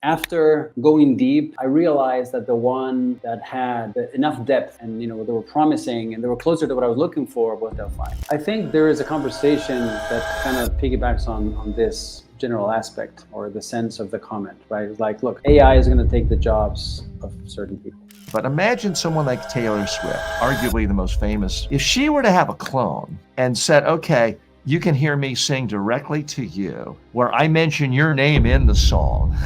after going deep, I realized that the one that had enough depth and they were promising and they were closer to what I was looking for was Delphi. I think there is a conversation that kind of piggybacks on this general aspect or the sense of the comment, right? It's like, look, AI is going to take the jobs of certain people. But imagine someone like Taylor Swift, arguably the most famous. If she were to have a clone and said, okay, you can hear me sing directly to you, where I mention your name in the song,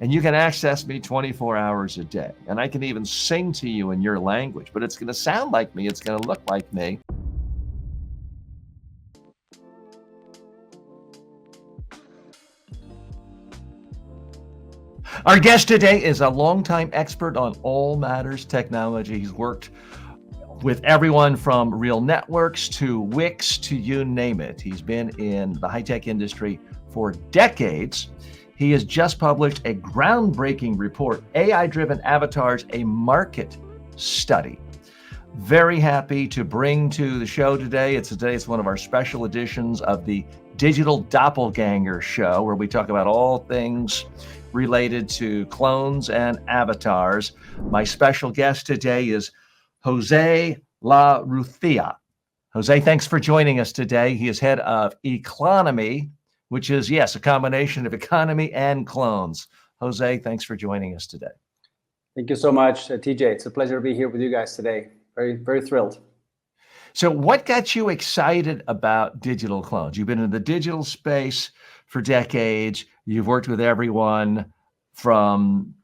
and you can access me 24 hours a day. And I can even sing to you in your language, but it's going to sound like me. It's going to look like me. Our guest today is a longtime expert on all matters technology. He's worked with everyone from real networks to Wix to you name it. He's been in the high-tech industry for decades. He has just published a groundbreaking report, AI-Driven Avatars, a Market Study. Very happy to bring to the show today. It's one of our special editions of the Digital Doppelganger Show, where we talk about all things related to clones and avatars. My special guest today is Jose Larrucea. Jose, thanks for joining us today. He is head of Economy, which is, yes, a combination of economy and clones. Jose, thanks for joining us today. Thank you so much, TJ. It's a pleasure to be here with you guys today. Very, very thrilled. So what got you excited about digital clones? You've been in the digital space for decades. You've worked with everyone from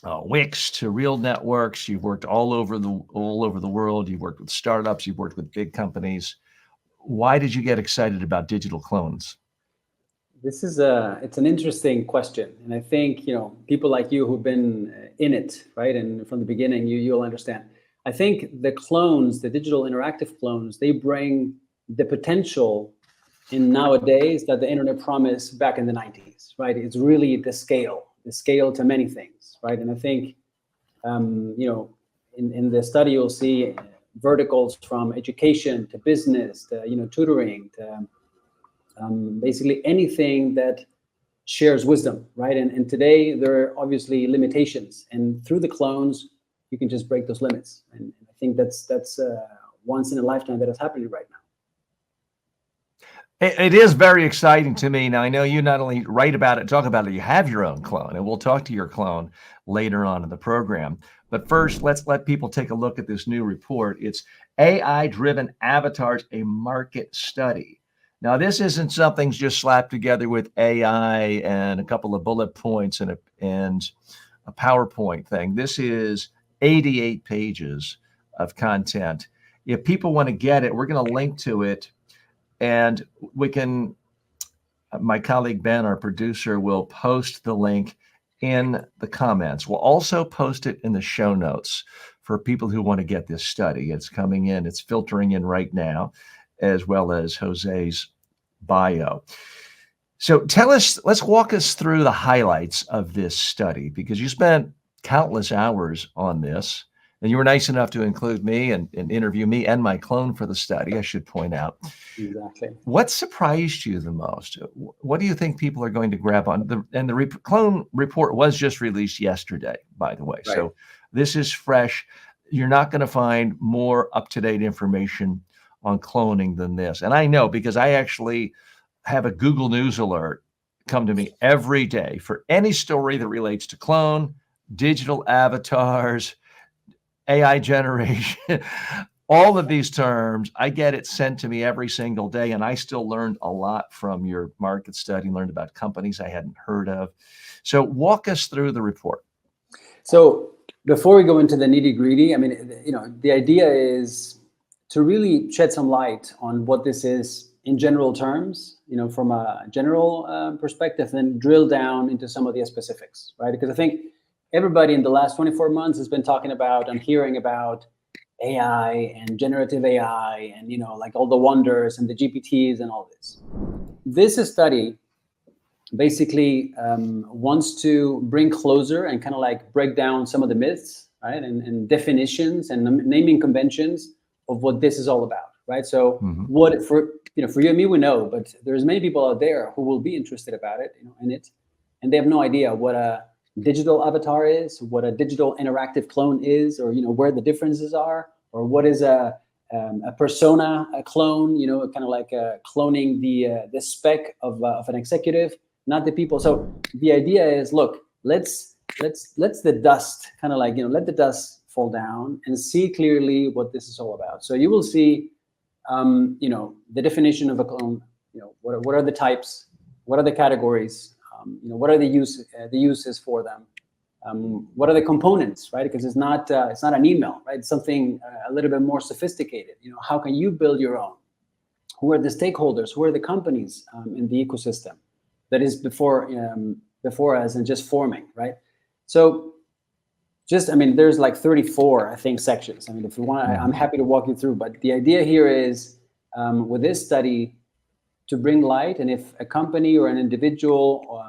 Wix to real networks. You've worked all over the world. You've worked with startups. You've worked with big companies. Why did you get excited about digital clones? It's an interesting question. And I think, people like you who've been in it, right? And from the beginning, you'll understand. I think the clones, the digital interactive clones, they bring the potential in nowadays that the internet promised back in the 90s, right? It's really the scale to many things, right? And I think, in the study, you'll see verticals from education to business to, tutoring to basically anything that shares wisdom, right? And today there are obviously limitations, and through the clones, you can just break those limits. And I think that's once in a lifetime that is happening right now. It is very exciting to me. Now, I know you not only write about it, talk about it, you have your own clone, and we'll talk to your clone later on in the program. But first, let's let people take a look at this new report. It's AI-Driven Avatars, a Market Study. Now, this isn't something just slapped together with AI and a couple of bullet points and a PowerPoint thing. This is 88 pages of content. If people want to get it, we're going to link to it. And we can, my colleague Ben, our producer, will post the link in the comments. We'll also post it in the show notes for people who want to get this study. It's coming in, it's filtering in right now, as well as Jose's bio. So let's walk us through the highlights of this study, because you spent countless hours on this. And you were nice enough to include me and interview me and my clone for the study, I should point out. Exactly. What surprised you the most? What do you think people are going to grab on? The clone report was just released yesterday, by the way. Right. So this is fresh. You're not going to find more up-to-date information on cloning than this. And I know, because I actually have a Google News alert come to me every day for any story that relates to clone, digital avatars, AI generation, all of these terms. I get it sent to me every single day, and I still learned a lot from your market study, learned about companies I hadn't heard of. So walk us through the report. So before we go into the nitty gritty, I mean, the idea is to really shed some light on what this is in general terms, from a general perspective, and then drill down into some of the specifics, right? Because I think everybody in the last 24 months has been talking about and hearing about AI and generative AI and, like all the wonders and the GPTs and all this. This study basically wants to bring closer and kind of like break down some of the myths, right? And definitions and naming conventions of what this is all about, right? So what for you and me, we know, but there's many people out there who will be interested about it, in it. and they have no idea what a digital avatar is, what a digital interactive clone is, or where the differences are, or what is a persona, a clone, kind of like cloning the spec of an executive, not the people. So the idea is, look, let's the dust kind of like, let the dust fall down and see clearly what this is all about. So you will see, the definition of a clone, what are the types, what are the categories, what are the uses for them, what are the components, right? Because it's not an email, right? It's something a little bit more sophisticated. How can you build your own? Who are the stakeholders? Who are the companies in the ecosystem that is before us and just forming, right? So there's like 34, I think, sections. If you want, I'm happy to walk you through. But the idea here is, with this study, to bring light, and if a company or an individual,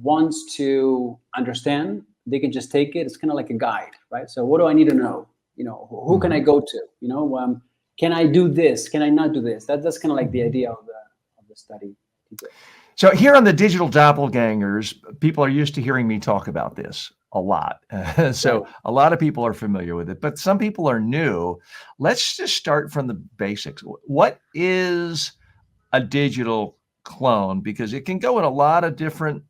wants to understand, they can just take it. It's kind of like a guide, right? So what do I need to know? Who can I go to? Can I do this? Can I not do this? That's kind of like the idea of the study. So here on the Digital Doppelgangers, people are used to hearing me talk about this a lot. So a lot of people are familiar with it, but some people are new. Let's just start from the basics. What is a digital clone? Because it can go in a lot of different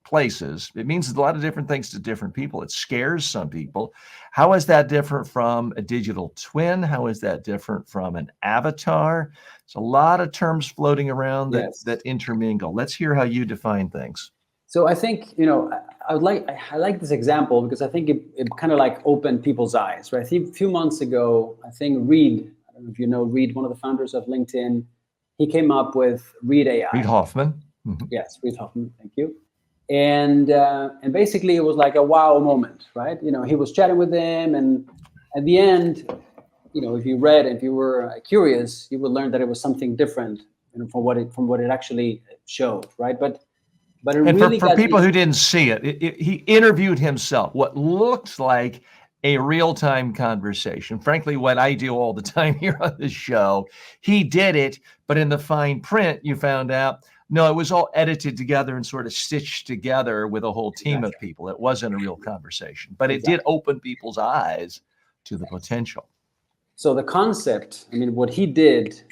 places. It means a lot of different things to different people. It scares some people. How is that different from a digital twin? How is that different from an avatar? There's a lot of terms floating around that intermingle. Let's hear how you define things. So I think, I like this example because I think it kind of like opened people's eyes, right? A few months ago, I think Reid, I don't know if you know Reid, one of the founders of LinkedIn, he came up with Reid AI. Reid Hoffman. Mm-hmm. Yes, Reid Hoffman, thank you. And basically it was like a wow moment, right? He was chatting with them, and at the end, if you were curious, you would learn that it was something different, from what it actually showed, right? But it and really for people who didn't see it, he interviewed himself, what looked like a real-time conversation. Frankly, what I do all the time here on this show, he did it, but in the fine print, you found out, no, it was all edited together and sort of stitched together with a whole team of people. It wasn't a real conversation, but it did open people's eyes to the potential. So the concept, what he did,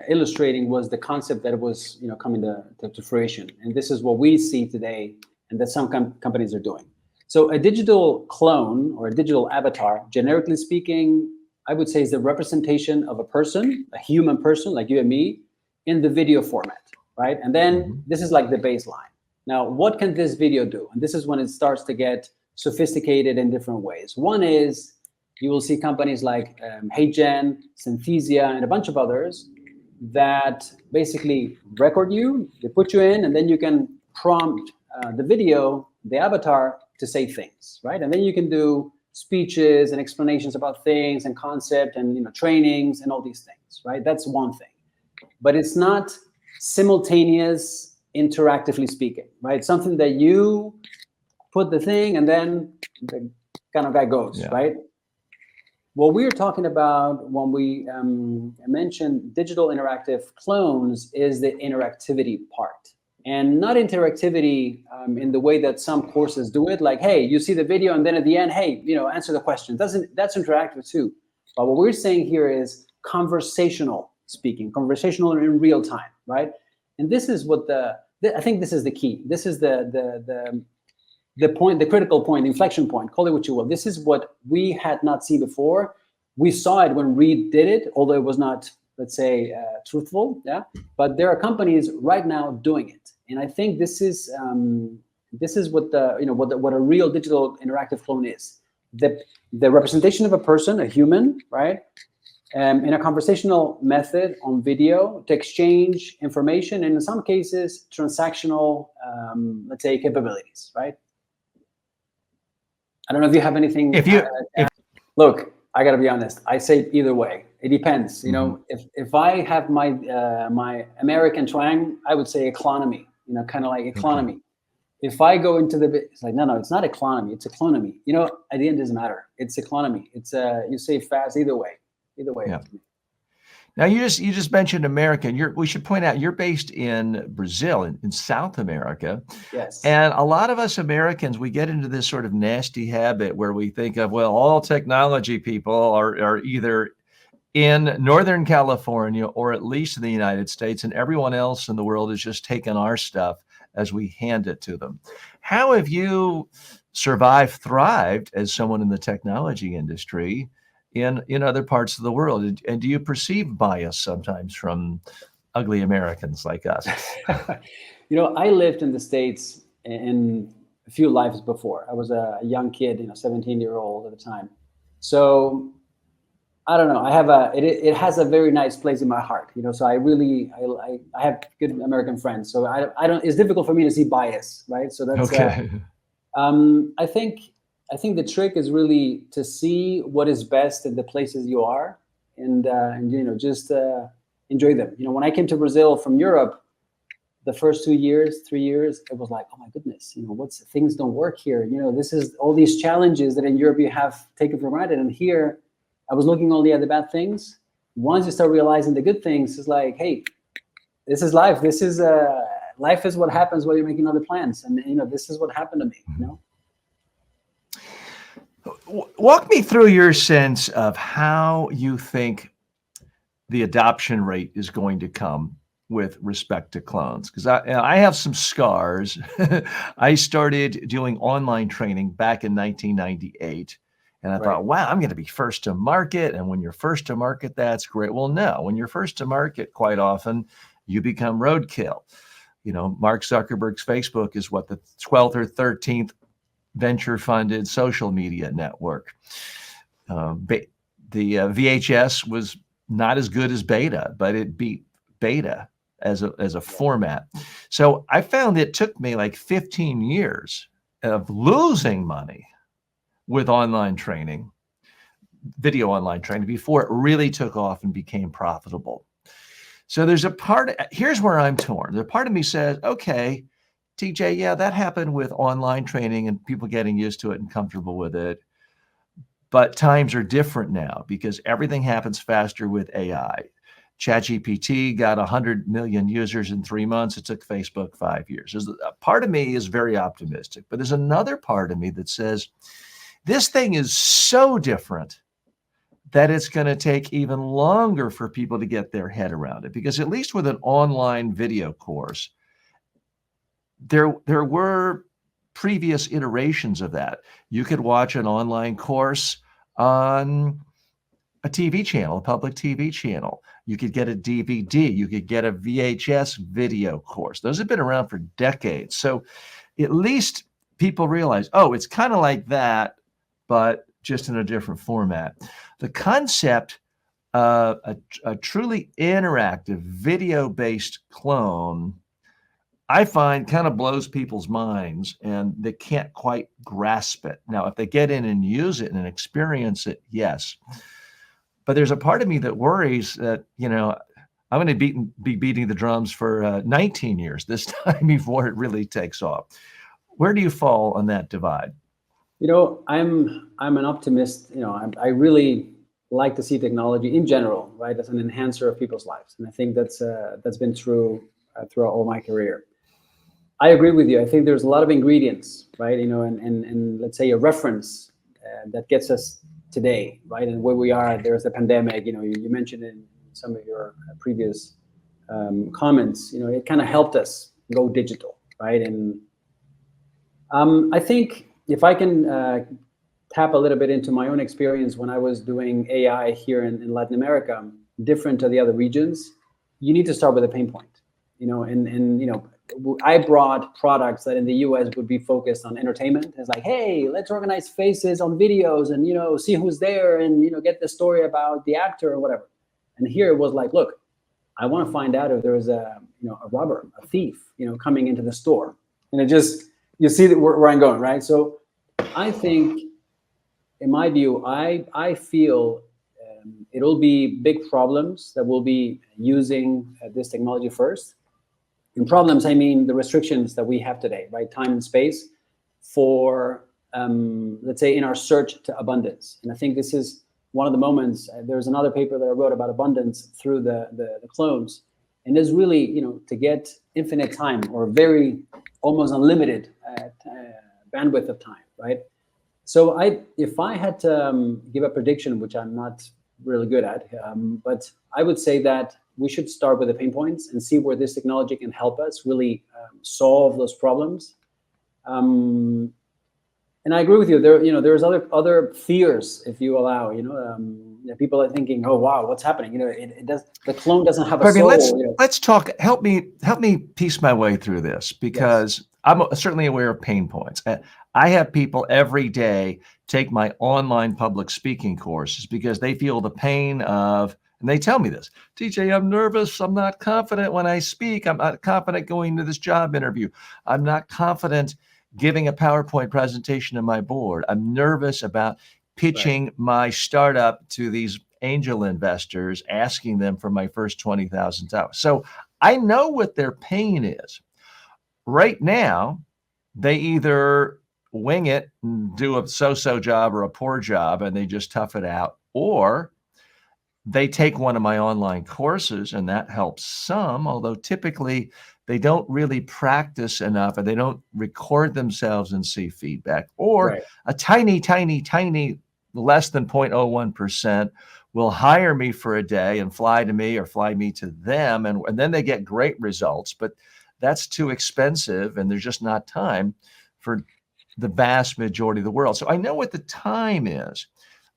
illustrating, was the concept that it was, coming to fruition. And this is what we see today, and that some companies are doing. So a digital clone or a digital avatar, generically speaking, I would say is the representation of a person, a human person like you and me, in the video format, right? And then this is like the baseline. Now, what can this video do? And this is when it starts to get sophisticated in different ways. One is, you will see companies like HeyGen, Synthesia, and a bunch of others that basically record you, they put you in, and then you can prompt the video, the avatar, to say things, right? And then you can do speeches and explanations about things and concept and trainings and all these things, right? That's one thing. But it's not simultaneous, interactively speaking, right? Something that you put the thing and then the kind of guy goes, right? What we're talking about when we mention digital interactive clones is the interactivity part. And not interactivity in the way that some courses do it, like, hey, you see the video and then at the end, hey, answer the question. That's interactive too. But what we're saying here is conversational speaking, conversational in real time, right? And this is what I think this is the key. This is the point, the critical point, the inflection point, call it what you will. This is what we had not seen before. We saw it when Reid did it, although it was not, let's say, truthful, but there are companies right now doing it. And I think this is what what a real digital interactive clone is. The representation of a person, a human, right? In a conversational method on video to exchange information, and in some cases, transactional, let's say, capabilities, right? I don't know if you have anything. Look, I got to be honest. I say either way. It depends. If I have my my American twang, I would say economy. Kind of like economy. Okay. If I go into it's like no, it's not economy. It's economy. At the end, it doesn't matter. It's economy. It's you say fast either way. Either way. Yeah. Now you just mentioned America. We should point out you're based in Brazil, in South America. Yes. And a lot of us Americans, we get into this sort of nasty habit where we think of, well, all technology people are either in Northern California or at least in the United States, and everyone else in the world is just taking our stuff as we hand it to them. How have you survived, thrived as someone in the technology industry in other parts of the world? And do you perceive bias sometimes from ugly Americans like us? I lived in the States in a few lives before. I was a young kid, 17-year-old at the time. So I don't know. It has a very nice place in my heart, So I have good American friends. So I don't. It's difficult for me to see bias, right? So that's okay. I think the trick is really to see what is best in the places you are, and just enjoy them. When I came to Brazil from Europe, the first 2 years, 3 years, it was like, oh my goodness, things don't work here. This is all these challenges that in Europe you have taken for granted, and here I was looking only at the bad things. Once you start realizing the good things, it's like, hey, this is life. This is life is what happens while you're making other plans, and this is what happened to me. Walk me through your sense of how you think the adoption rate is going to come with respect to clones, because I have some scars. I started doing online training back in 1998. And I thought, wow, I'm going to be first to market. And when you're first to market, that's great. Well, no, when you're first to market, quite often you become roadkill. Mark Zuckerberg's Facebook is what, the 12th or 13th venture-funded social media network. The VHS was not as good as beta, but it beat beta as a format. So I found it took me like 15 years of losing money with online training, video online training, before it really took off and became profitable. So there's here's where I'm torn. The part of me says, okay, TJ, yeah, that happened with online training and people getting used to it and comfortable with it. But times are different now because everything happens faster with AI. ChatGPT got 100 million users in 3 months. It took Facebook 5 years. A part of me is very optimistic, but there's another part of me that says, this thing is so different that it's going to take even longer for people to get their head around it. Because at least with an online video course, there were previous iterations of that. You could watch an online course on a TV channel, a public TV channel. You could get a DVD. You could get a VHS video course. Those have been around for decades. So at least people realize, oh, it's kind of like that, but just in a different format. The concept of a truly interactive video-based clone, I find, kind of blows people's minds and they can't quite grasp it. Now, if they get in and use it and experience it, yes. But there's a part of me that worries that, I'm going to be beating the drums for 19 years this time before it really takes off. Where do you fall on that divide? I'm an optimist. I really like to see technology in general, right, as an enhancer of people's lives, and I think that's been true throughout all my career. I agree with you. I think there's a lot of ingredients, right, and let's say a reference that gets us today, right, and where we are. There's the pandemic. You mentioned in some of your previous comments. It kind of helped us go digital, right, and I think, if I can tap a little bit into my own experience when I was doing AI here in Latin America, different to the other regions, you need to start with a pain point, I brought products that in the US would be focused on entertainment. It's like, hey, let's organize faces on videos and, see who's there and, get the story about the actor or whatever. And here it was like, look, I want to find out if there is a robber, a thief, coming into the store. And it just, you see that where I'm going, right? So I think, in my view, I feel it'll be big problems that we'll be using this technology first. In problems, I mean the restrictions that we have today, right? Time and space for, let's say, in our search to abundance. And I think this is one of the moments, there's another paper that I wrote about abundance through the clones. And there's really, to get infinite time or very almost unlimited bandwidth of time, right? So if I had to give a prediction, which I'm not really good at, but I would say that we should start with the pain points and see where this technology can help us really solve those problems. And I agree with you. There's other fears, if you allow. People are thinking, "Oh, wow, what's happening?" It does. The clone doesn't have a soul. Let's talk. Help me piece my way through this, because I'm certainly aware of pain points. I have people every day take my online public speaking courses because they feel the pain of, and they tell me this, TJ, I'm nervous. I'm not confident when I speak. I'm not confident going to this job interview. I'm not confident giving a PowerPoint presentation to my board. I'm nervous about pitching my startup to these angel investors, asking them for my first $20,000. So I know what their pain is. Right now, they either wing it and do a so-so job or a poor job, and they just tough it out, or they take one of my online courses, and that helps some, although typically they don't really practice enough, and they don't record themselves and see feedback, or a tiny, tiny, tiny, less than 0.01% will hire me for a day and fly to me or fly me to them. And then they get great results, but that's too expensive, and there's just not time for the vast majority of the world. So I know what the time is.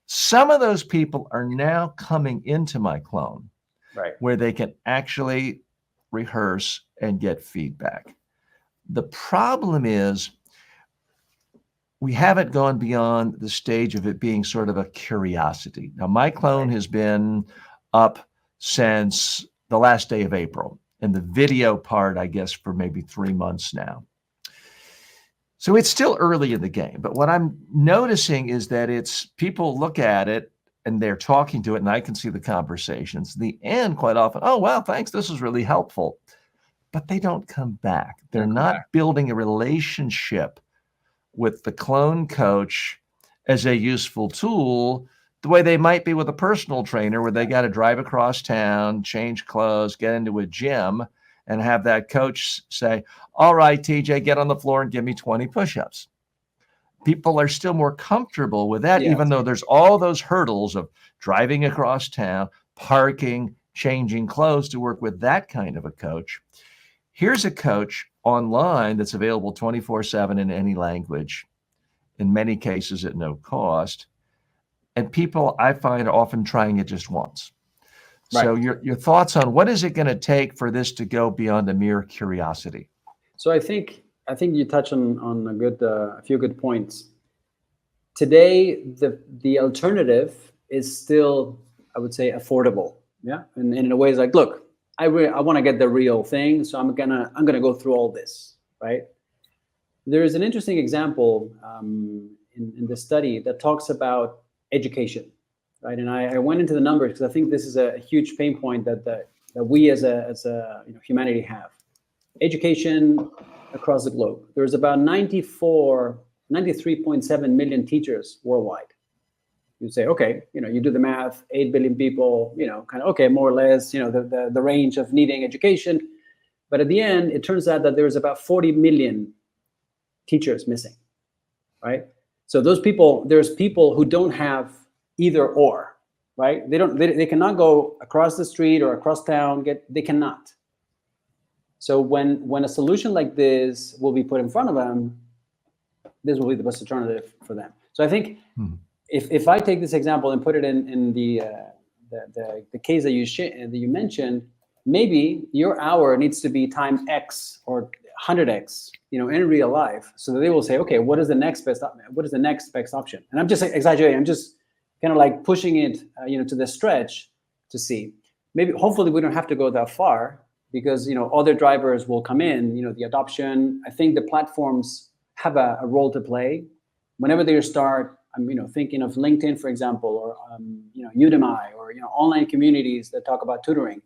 Some of those people are now coming into my clone, where they can actually rehearse and get feedback. The problem is we haven't gone beyond the stage of it being sort of a curiosity. Now, my clone has been up since the last day of April, and the video part, I guess, for maybe 3 months now. So it's still early in the game, but what I'm noticing is that people look at it and they're talking to it, and I can see the conversations. The end, quite often, oh, wow, thanks, this was really helpful. But they don't come back. They're not building a relationship with the clone coach as a useful tool, the way they might be with a personal trainer, where they got to drive across town, change clothes, get into a gym, and have that coach say, all right, TJ, get on the floor and give me 20 push-ups. People are still more comfortable with that, even though there's all those hurdles of driving across town, parking, changing clothes to work with that kind of a coach. Here's a coach online that's available 24/7 in any language, in many cases at no cost. And people, I find, are often trying it just once. So your thoughts on what is it going to take for this to go beyond a mere curiosity? So I think you touch on a few good points. Today, the alternative is still, I would say, affordable. Yeah, and in a way, it's like, look, I want to get the real thing, so I'm gonna go through all this, right? There is an interesting example in the study that talks about education, right? And I went into the numbers because I think this is a huge pain point that we as a humanity have. Education across the globe. There's about 93.7 million teachers worldwide. You say, okay, you do the math, 8 billion people, kind of, okay, more or less, the range of needing education. But at the end, it turns out that there's about 40 million teachers missing, right? So there's people who don't have either or, right? They cannot go across the street or across town, they cannot. So when a solution like this will be put in front of them, this will be the best alternative for them. So I think if I take this example and put it in the case that you mentioned, maybe your hour needs to be time X or 100X, in real life, so that they will say, okay, what is the next best option? And I'm just exaggerating. I'm just kind of like pushing it, to the stretch to see. Maybe, hopefully, we don't have to go that far, because other drivers will come in. The adoption. I think the platforms have a role to play. Whenever they start, I'm thinking of LinkedIn, for example, or Udemy, or online communities that talk about tutoring.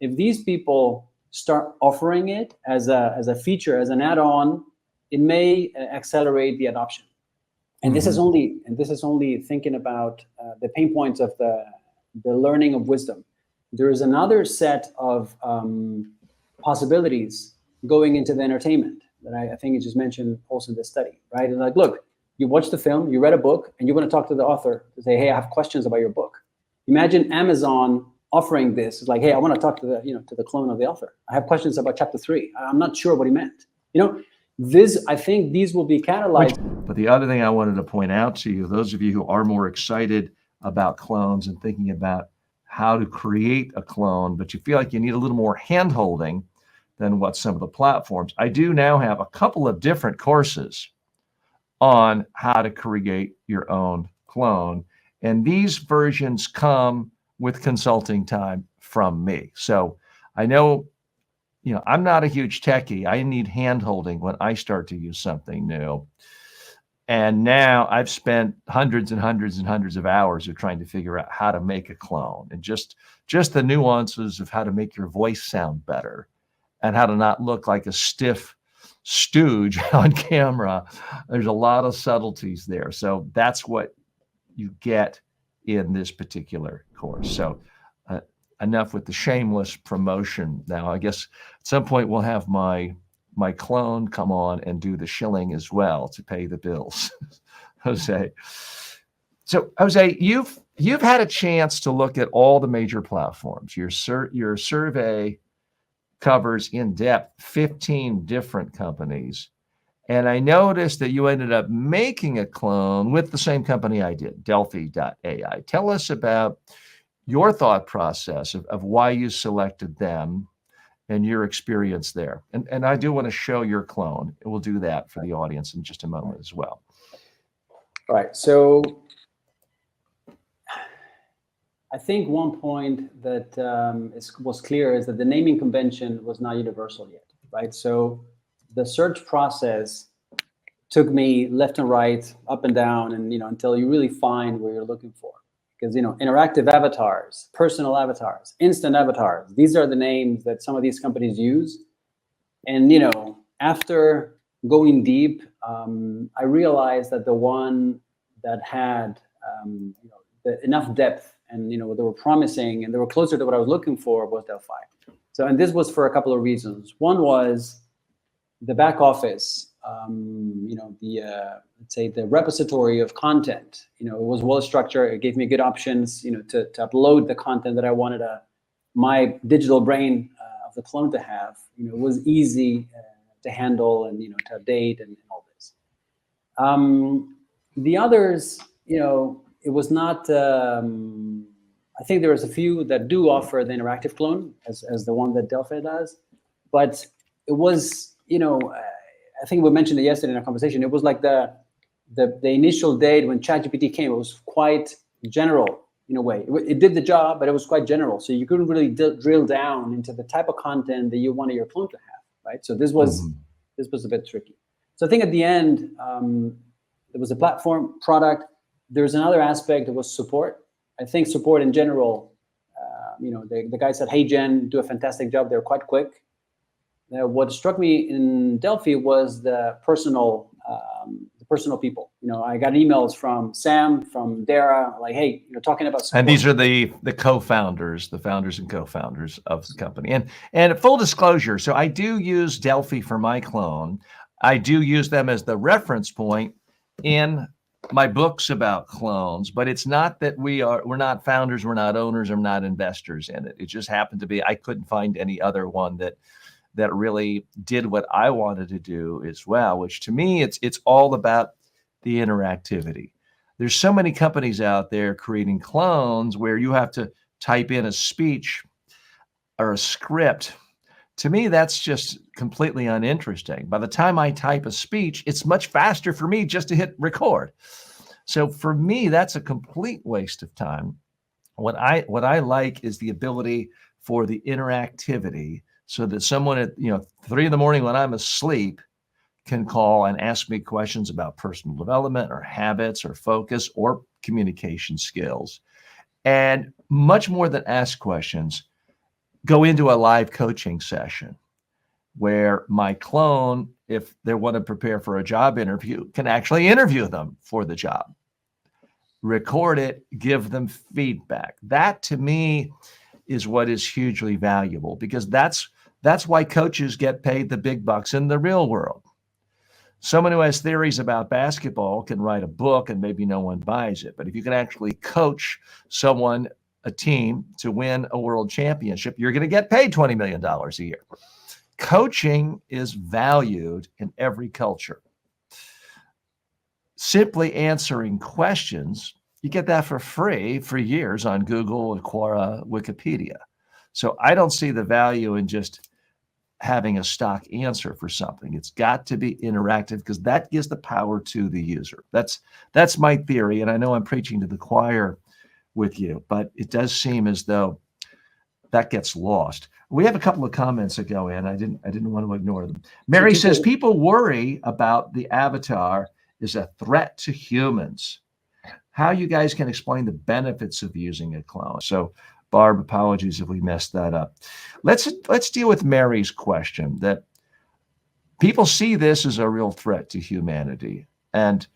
If these people start offering it as a feature, as an add-on, it may accelerate the adoption. And this is only thinking about the pain points of the learning of wisdom. There is another set of possibilities going into the entertainment that I think you just mentioned also in this study, right? And like, look, you watched the film, you read a book, and you want to talk to the author to say, hey, I have questions about your book. Imagine Amazon offering this. It's like, hey, I want to talk to the clone of the author. I have questions about chapter 3. I'm not sure what he meant. I think these will be catalyzed. But the other thing I wanted to point out to you, those of you who are more excited about clones and thinking about how to create a clone, but you feel like you need a little more hand-holding than what some of the platforms. I do now have a couple of different courses on how to create your own clone. And these versions come with consulting time from me. So I know, I'm not a huge techie. I need hand-holding when I start to use something new. And now I've spent hundreds and hundreds and hundreds of hours of trying to figure out how to make a clone, and just the nuances of how to make your voice sound better and how to not look like a stiff stooge on camera. There's a lot of subtleties there. So that's what you get in this particular course. So enough with the shameless promotion. Now, I guess at some point we'll have my clone come on and do the shilling as well to pay the bills. Jose. So Jose, you've had a chance to look at all the major platforms. Your survey covers in depth 15 different companies. And I noticed that you ended up making a clone with the same company I did, Delphi.ai. Tell us about your thought process of why you selected them and your experience there. And I do want to show your clone. We'll do that for the audience in just a moment as well. All right. So I think one point that was clear is that the naming convention was not universal yet, right? So the search process took me left and right, up and down, and until you really find what you're looking for. Because interactive avatars, personal avatars, instant avatars, these are the names that some of these companies use. And after going deep, I realized that the one that had enough depth and what they were promising and they were closer to what I was looking for was Delphi. So, and this was for a couple of reasons. One was the back office. Let's say the repository of content, it was well structured. It gave me good options, to upload the content that I wanted my digital brain of the clone to have. It was easy to handle and, to update and all this. The others, it was not, I think there was a few that do offer the interactive clone as the one that Delphi does, but it was, I think we mentioned it yesterday in our conversation. It was like the initial date when ChatGPT came. It was quite general in a way. It did the job, but it was quite general. So you couldn't really drill down into the type of content that you wanted your clone to have, right? So this was a bit tricky. So I think at the end, there was a platform product. There's another aspect that was support. I think support in general, the guy said, hey, Jen, do a fantastic job. They're quite quick. What struck me in Delphi was the personal people. I got emails from Sam, from Dara, like, hey, talking about support. And these are the co-founders, the founders and co-founders of the company. And full disclosure, so I do use Delphi for my clone. I do use them as the reference point in my books about clones, but it's not that we're not founders, we're not owners, we're not investors in it. It just happened to be, I couldn't find any other one that really did what I wanted to do as well, which to me, it's all about the interactivity. There's so many companies out there creating clones where you have to type in a speech or a script. To me, that's just completely uninteresting. By the time I type a speech, it's much faster for me just to hit record. So for me, that's a complete waste of time. What I like is the ability for the interactivity, so that someone at 3 a.m. when I'm asleep can call and ask me questions about personal development or habits or focus or communication skills. And much more than ask questions, go into a live coaching session where my clone if they want to prepare for a job interview, can actually interview them for the job. Record it, give them feedback. That to me is what is hugely valuable, because that's why coaches get paid the big bucks in the real world. Someone who has theories about basketball can write a book and maybe no one buys it. But if you can actually coach someone, a team, to win a world championship, you're going to get paid $20 million a year. Coaching is valued in every culture. Simply answering questions, you get that for free for years on Google, Quora, Wikipedia. So I don't see the value in just having a stock answer for something. It's got to be interactive, because that gives the power to the user. That's my theory, and I know I'm preaching to the choir with you, but it does seem as though that gets lost. We have a couple of comments that go in. I didn't want to ignore them. Mary says people worry about the avatar is a threat to humans. How you guys can explain the benefits of using a clone? So, Barb, apologies if we messed that up. Let's deal with Mary's question, that people see this as a real threat to humanity. And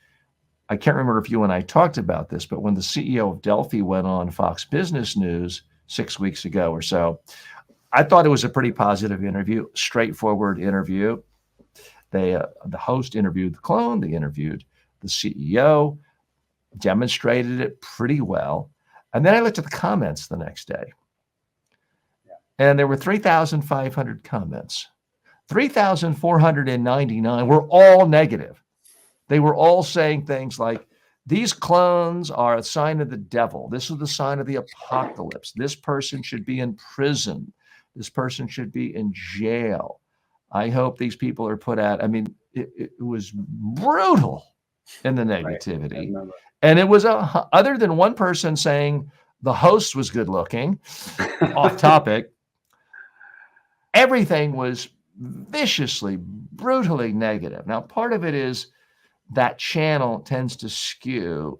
I can't remember if you and I talked about this, but when the CEO of Delphi went on Fox Business News 6 weeks ago or so, I thought it was a pretty positive interview, straightforward interview. The host interviewed the clone, they interviewed the CEO, demonstrated it pretty well. And then I looked at the comments the next day, and there were 3,500 comments. 3,499 were all negative. They were all saying things like, these clones are a sign of the devil. This is the sign of the apocalypse. This person should be in prison. This person should be in jail. I hope these people are put out. I mean, it was brutal in the negativity. Right. And it was other than one person saying the host was good looking, off topic, everything was viciously, brutally negative. Now, part of it is that channel tends to skew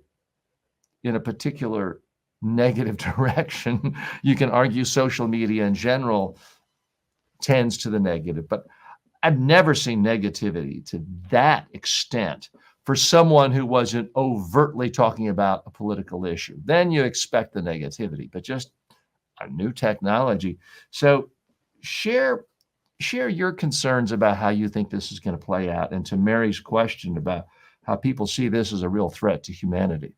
in a particular negative direction. You can argue social media in general tends to the negative, but I've never seen negativity to that extent for someone who wasn't overtly talking about a political issue. Then you expect the negativity, but just a new technology. So share your concerns about how you think this is going to play out, and to Mary's question about how people see this as a real threat to humanity.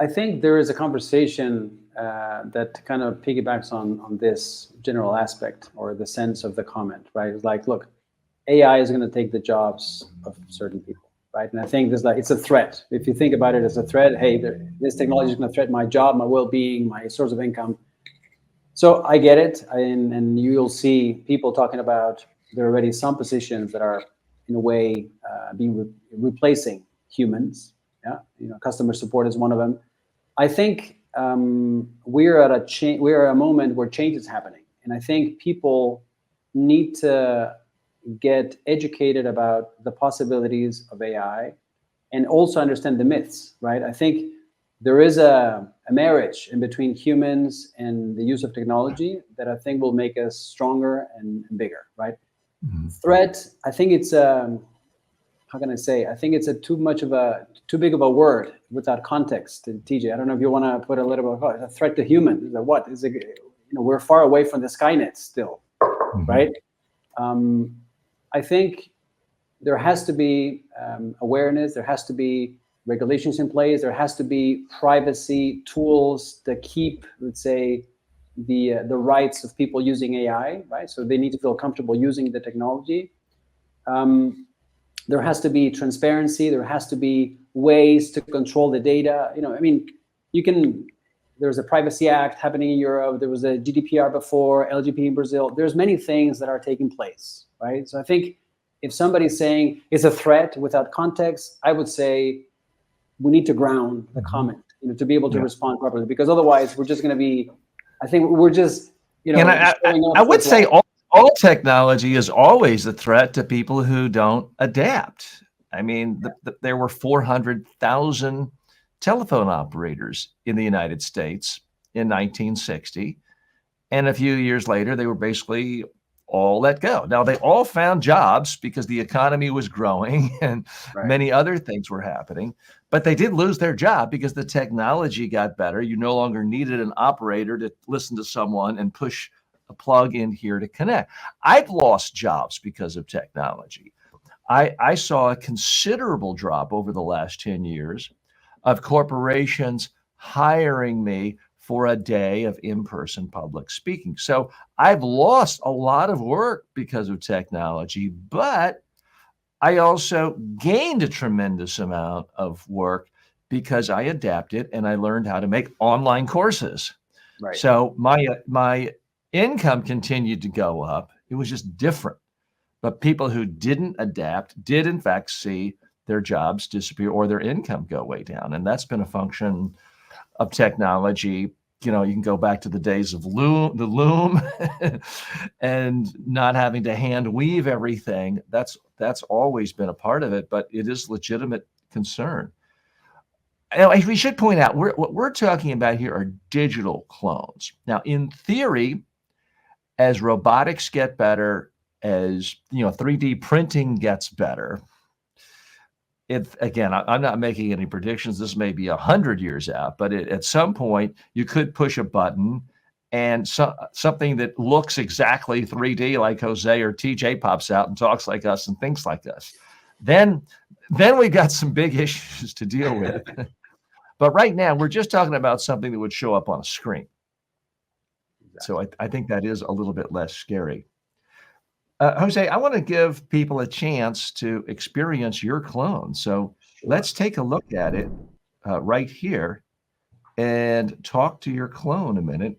I think there is a conversation that kind of piggybacks on this general aspect, or the sense of the comment, right? It's like, look, AI is going to take the jobs of certain people, right? And I think it's a threat. If you think about it as a threat, hey, this technology is going to threaten my job, my well-being, my source of income. So I get it, and you'll see people talking about there are already some positions that are, in a way, replacing humans. Yeah, customer support is one of them. I think we're at a moment where change is happening, and I think people need to get educated about the possibilities of AI, and also understand the myths. Right? I think there is a marriage in between humans and the use of technology that I think will make us stronger and bigger. Right? Mm-hmm. Threat, I think it's how can I say? I think it's too big of a word without context. TJ, I don't know if you want to put a little bit of a threat to humans. Is it what is it? We're far away from the Skynet still, mm-hmm. right? I think there has to be awareness. There has to be regulations in place. There has to be privacy tools that keep, let's say, the rights of people using AI, right? So they need to feel comfortable using the technology. There has to be transparency. There has to be ways to control the data. There's a Privacy Act happening in Europe. There was a GDPR before, LGPD in Brazil. There's many things that are taking place, right? So I think if somebody's saying it's a threat without context, I would say we need to ground the comment, to be able to respond properly, because otherwise we're just going to be, I think we're just, And I would say all technology is always a threat to people who don't adapt. I mean, there were 400,000 telephone operators in the United States in 1960. And a few years later, they were basically all let go. Now, they all found jobs because the economy was growing and many other things were happening, but they did lose their job because the technology got better. You no longer needed an operator to listen to someone and push a plug in here to connect. I've lost jobs because of technology. I saw a considerable drop over the last 10 years of corporations hiring me for a day of in-person public speaking. So I've lost a lot of work because of technology, but I also gained a tremendous amount of work because I adapted and I learned how to make online courses. Right. So my income continued to go up. It was just different. But people who didn't adapt did in fact see their jobs disappear or their income go way down. And that's been a function of technology. You know, you can go back to the days of the loom and not having to hand weave everything. That's always been a part of it, but it is legitimate concern. And we should point out, what we're talking about here are digital clones. Now, in theory, as robotics get better, as 3D printing gets better, again, I'm not making any predictions. This may be 100 years out, but at some point you could push a button and something that looks exactly 3D like Jose or TJ pops out and talks like us and thinks like us. Then we got some big issues to deal with. But right now we're just talking about something that would show up on a screen. Exactly. So I think that is a little bit less scary. Jose, I want to give people a chance to experience your clone. So let's take a look at it right here and talk to your clone a minute.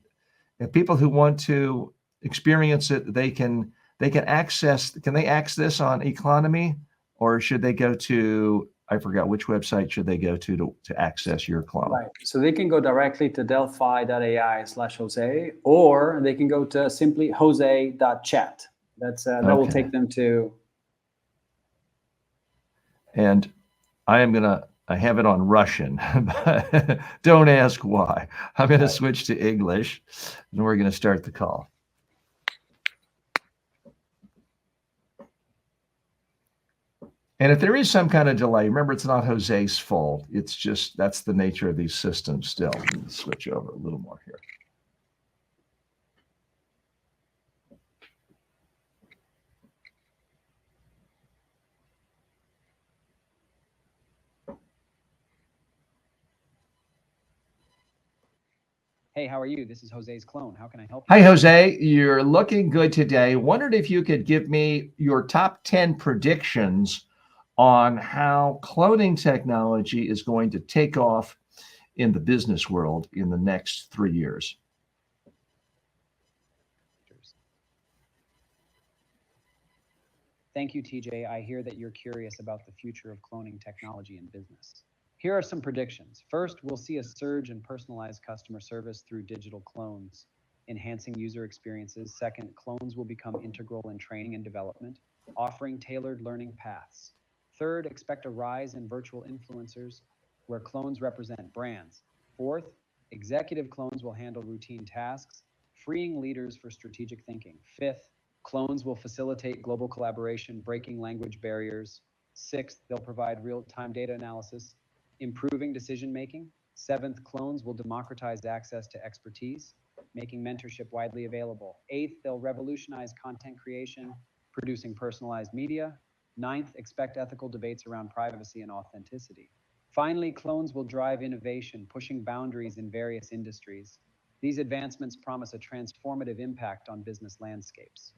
And people who want to experience it, they can access. Can they access this on Economy, or should they go to, I forgot which website should they go to access your clone? Right. So they can go directly to delphi.ai/Jose, or they can go to simply jose.chat. That will take them to. And I have it on Russian, but don't ask why. I'm going to switch to English, and we're going to start the call. And if there is some kind of delay, remember, it's not Jose's fault. It's just, that's the nature of these systems still. Let me switch over a little more here. Hey, how are you? This is Jose's clone. How can I help you? Hi, Jose. You're looking good today. Wondered if you could give me your top 10 predictions on how cloning technology is going to take off in the business world in the next 3 years. Thank you, TJ. I hear that you're curious about the future of cloning technology in business. Here are some predictions. First, we'll see a surge in personalized customer service through digital clones, enhancing user experiences. Second, clones will become integral in training and development, offering tailored learning paths. Third, expect a rise in virtual influencers, where clones represent brands. Fourth, executive clones will handle routine tasks, freeing leaders for strategic thinking. Fifth, clones will facilitate global collaboration, breaking language barriers. Sixth, they'll provide real-time data analysis, improving decision-making. Seventh, clones will democratize access to expertise, making mentorship widely available. Eighth, they'll revolutionize content creation, producing personalized media. Ninth, expect ethical debates around privacy and authenticity. Finally, clones will drive innovation, pushing boundaries in various industries. These advancements promise a transformative impact on business landscapes.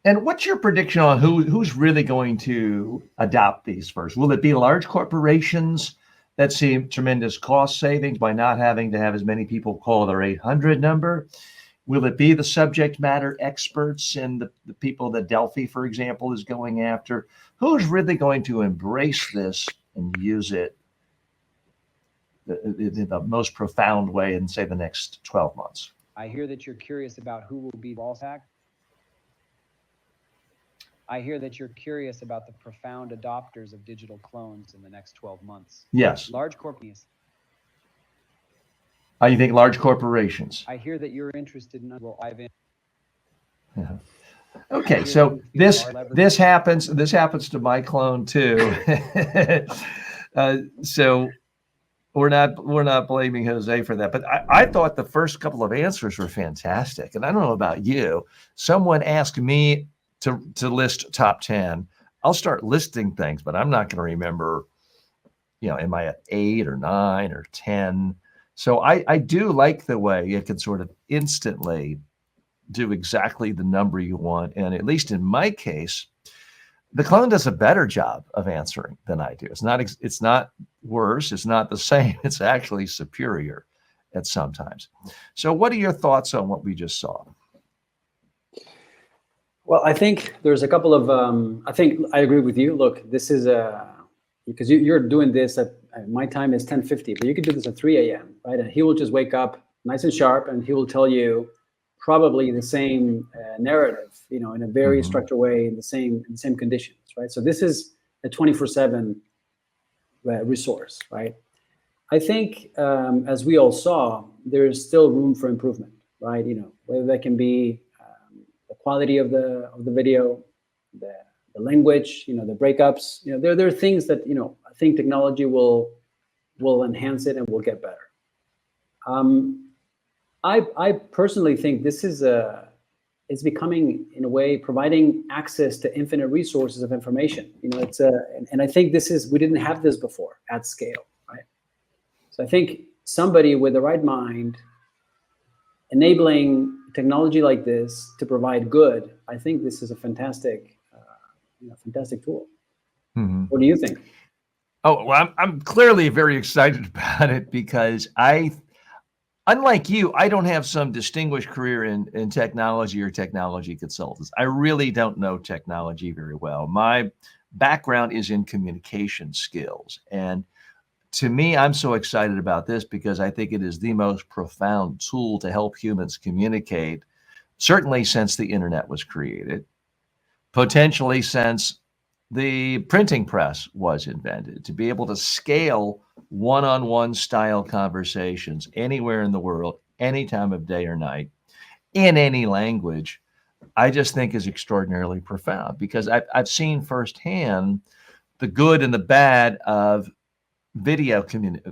And what's your prediction on who's really going to adopt these first? Will it be large corporations that see tremendous cost savings by not having to have as many people call their 800 number? Will it be the subject matter experts and the people that Delphi, for example, is going after? Who's really going to embrace this and use it in the most profound way in, say, the next 12 months? I hear that you're curious about who will be Wallsack. I hear that you're curious about the profound adopters of digital clones in the next 12 months. Yes. Large corporations. You think large corporations? I hear that you're interested in. Okay, so this happens to my clone too. So we're not blaming Jose for that, but I thought the first couple of answers were fantastic. And I don't know about you. Someone asked me to list top 10. I'll start listing things, but I'm not going to remember, am I at 8 or 9 or 10? So I do like the way it can sort of instantly do exactly the number you want. And at least in my case, the clone does a better job of answering than I do. It's not worse. It's not the same. It's actually superior at sometimes. So what are your thoughts on what we just saw? Well, I think there's a couple of, I think I agree with you. Look, this is because you're doing this at, my time is 10:50, but you could do this at 3 a.m., right? And he will just wake up nice and sharp and he will tell you probably the same narrative, in a very structured way, in the same conditions, right? So this is a 24/7 resource, right? I think, as we all saw, there is still room for improvement, right? Whether that can be the quality of the video, the language, the breakups. There are things that I think technology will enhance it and will get better. I personally think this is it's becoming, in a way, providing access to infinite resources of information. And I think we didn't have this before at scale, right? So I think somebody with the right mind, enabling technology like this to provide good, I think this is a fantastic tool. What do you think? Oh, well, I'm clearly very excited about it because unlike you, I don't have some distinguished career in technology or technology consultants. I really don't know technology very well. My background is in communication skills. And to me, I'm so excited about this because I think it is the most profound tool to help humans communicate, certainly since the internet was created, potentially since the printing press was invented, to be able to scale one-on-one style conversations anywhere in the world, any time of day or night, in any language, I just think is extraordinarily profound because I've seen firsthand the good and the bad of video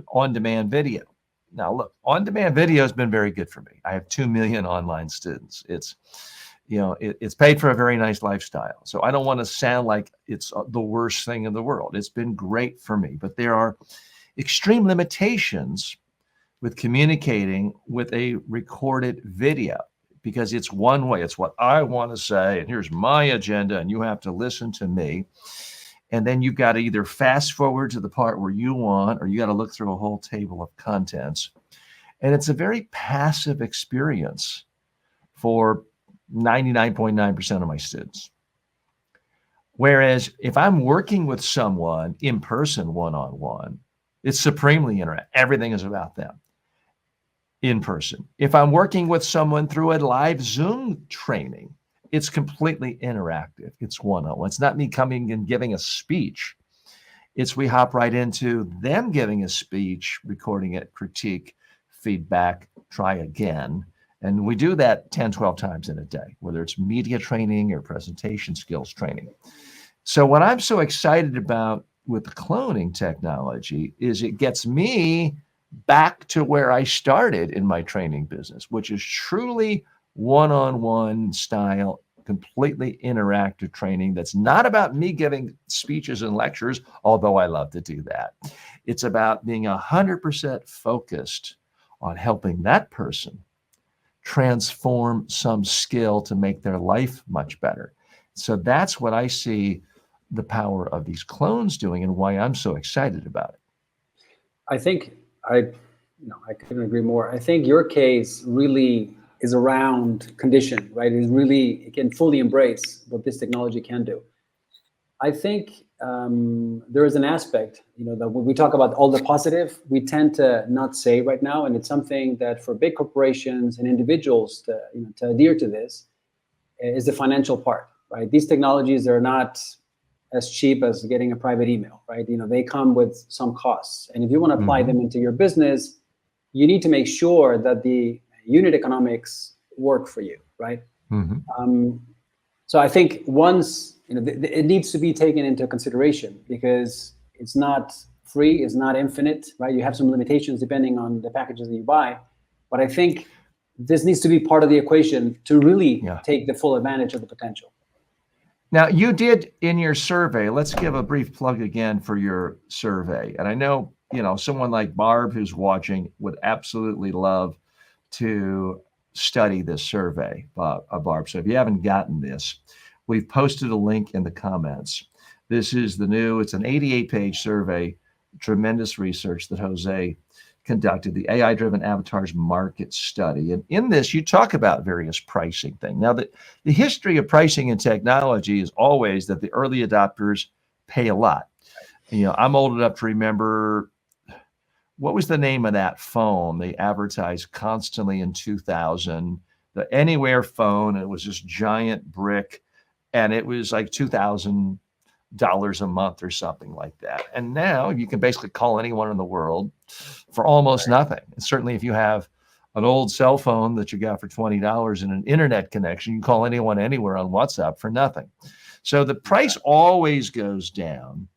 on-demand video. Now, look, on-demand video has been very good for me. I have 2 million online students. It's paid for a very nice lifestyle. So I don't want to sound like it's the worst thing in the world. It's been great for me, but there are extreme limitations with communicating with a recorded video because it's one way. It's what I want to say, and here's my agenda, and you have to listen to me. And then you've got to either fast forward to the part where you want, or you got to look through a whole table of contents. And it's a very passive experience for 99.9% of my students. Whereas if I'm working with someone in person, one-on-one, it's supremely interactive. Everything is about them in person. If I'm working with someone through a live Zoom training, it's completely interactive. It's one-on-one. It's not me coming and giving a speech. It's we hop right into them giving a speech, recording it, critique, feedback, try again. And we do that 10, 12 times in a day, whether it's media training or presentation skills training. So what I'm so excited about with the cloning technology is it gets me back to where I started in my training business, which is truly one-on-one style, completely interactive training that's not about me giving speeches and lectures, although I love to do that. It's about being 100% focused on helping that person transform some skill to make their life much better. So that's what I see the power of these clones doing and why I'm so excited about it. I think I couldn't agree more. I think your case really is around condition, right? It can fully embrace what this technology can do. I think there is an aspect, that when we talk about all the positive, we tend to not say right now, and it's something that for big corporations and individuals to adhere to this is the financial part, right? These technologies are not as cheap as getting a private email, right? They come with some costs, and if you want to apply them into your business, you need to make sure that the unit economics work for you, right? Mhm. So I think once, it needs to be taken into consideration, because it's not free, it's not infinite, right? You have some limitations depending on the packages that you buy. But I think this needs to be part of the equation to really Yeah. take the full advantage of the potential. Now, you did in your survey, let's give a brief plug again for your survey. And I know, someone like Barb who's watching would absolutely love to study this survey, Barb. So if you haven't gotten this, we've posted a link in the comments. This is it's an 88-page survey, tremendous research that Jose conducted, the AI-driven avatars market study. And in this, you talk about various pricing things. Now, the history of pricing in technology is always that the early adopters pay a lot. I'm old enough to remember, what was the name of that phone they advertised constantly in 2000? The Anywhere phone. It was this giant brick, and it was like $2,000 a month or something like that. And now you can basically call anyone in the world for almost nothing. And certainly if you have an old cell phone that you got for $20 and an internet connection, you can call anyone anywhere on WhatsApp for nothing. So the price always goes down.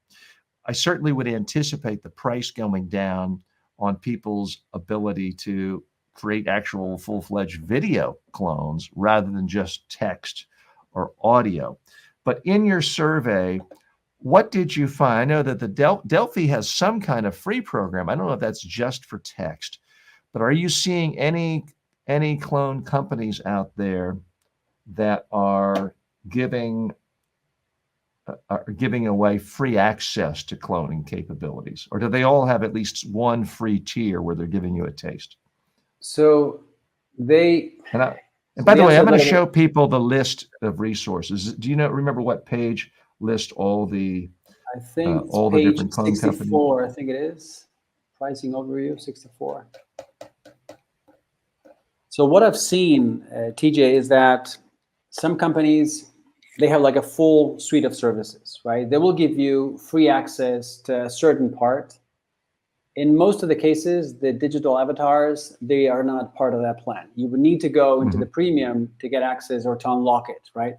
I certainly would anticipate the price going down on people's ability to create actual full-fledged video clones rather than just text or audio. But in your survey, what did you find? I know that the Delphi has some kind of free program. I don't know if that's just for text, but are you seeing any clone companies out there that are giving away free access to cloning capabilities, or do they all have at least one free tier where they're giving you a taste? So they. And by the way, I'm going to show people the list of resources. Do you remember what page lists all the I think all the page different clone 64, companies? I think it is. Pricing overview 64. So what I've seen, TJ, is that some companies, they have like a full suite of services, right? They will give you free access to a certain part. In most of the cases, the digital avatars, they are not part of that plan. You would need to go into the premium to get access or to unlock it, right?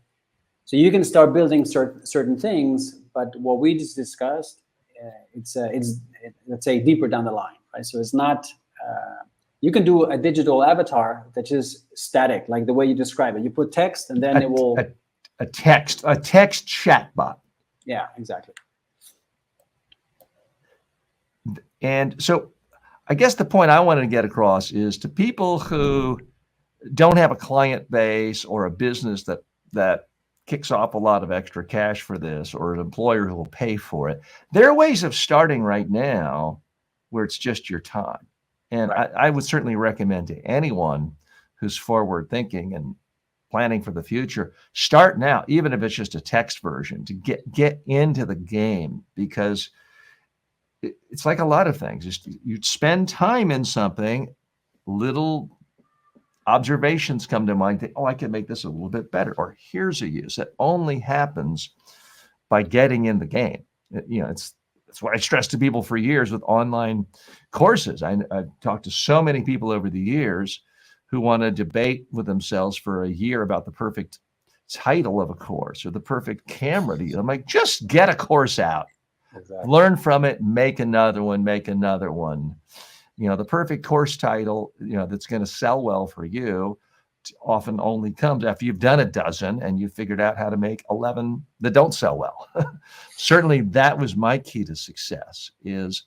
So you can start building certain things, but what we just discussed, it's let's say deeper down the line, right? So it's not. You can do a digital avatar that is static, like the way you describe it. You put text, and then it will a text chatbot. Yeah, exactly. And so, I guess the point I wanted to get across is to people who don't have a client base or a business that kicks off a lot of extra cash for this, or an employer who will pay for it. There are ways of starting right now where it's just your time. And I would certainly recommend to anyone who's forward thinking and planning for the future, start now, even if it's just a text version, to get into the game, because it's like a lot of things. Just you spend time in something, little observations come to mind. Think, I can make this a little bit better, or here's a use. That only happens by getting in the game. That's what I stress to people for years with online courses. I've talked to so many people over the years who want to debate with themselves for a year about the perfect title of a course or the perfect camera to use. I'm like, just get a course out. Exactly. Learn from it, make another one. The perfect course title, that's going to sell well for you often only comes after you've done a dozen and you've figured out how to make 11 that don't sell well. Certainly that was my key to success. Is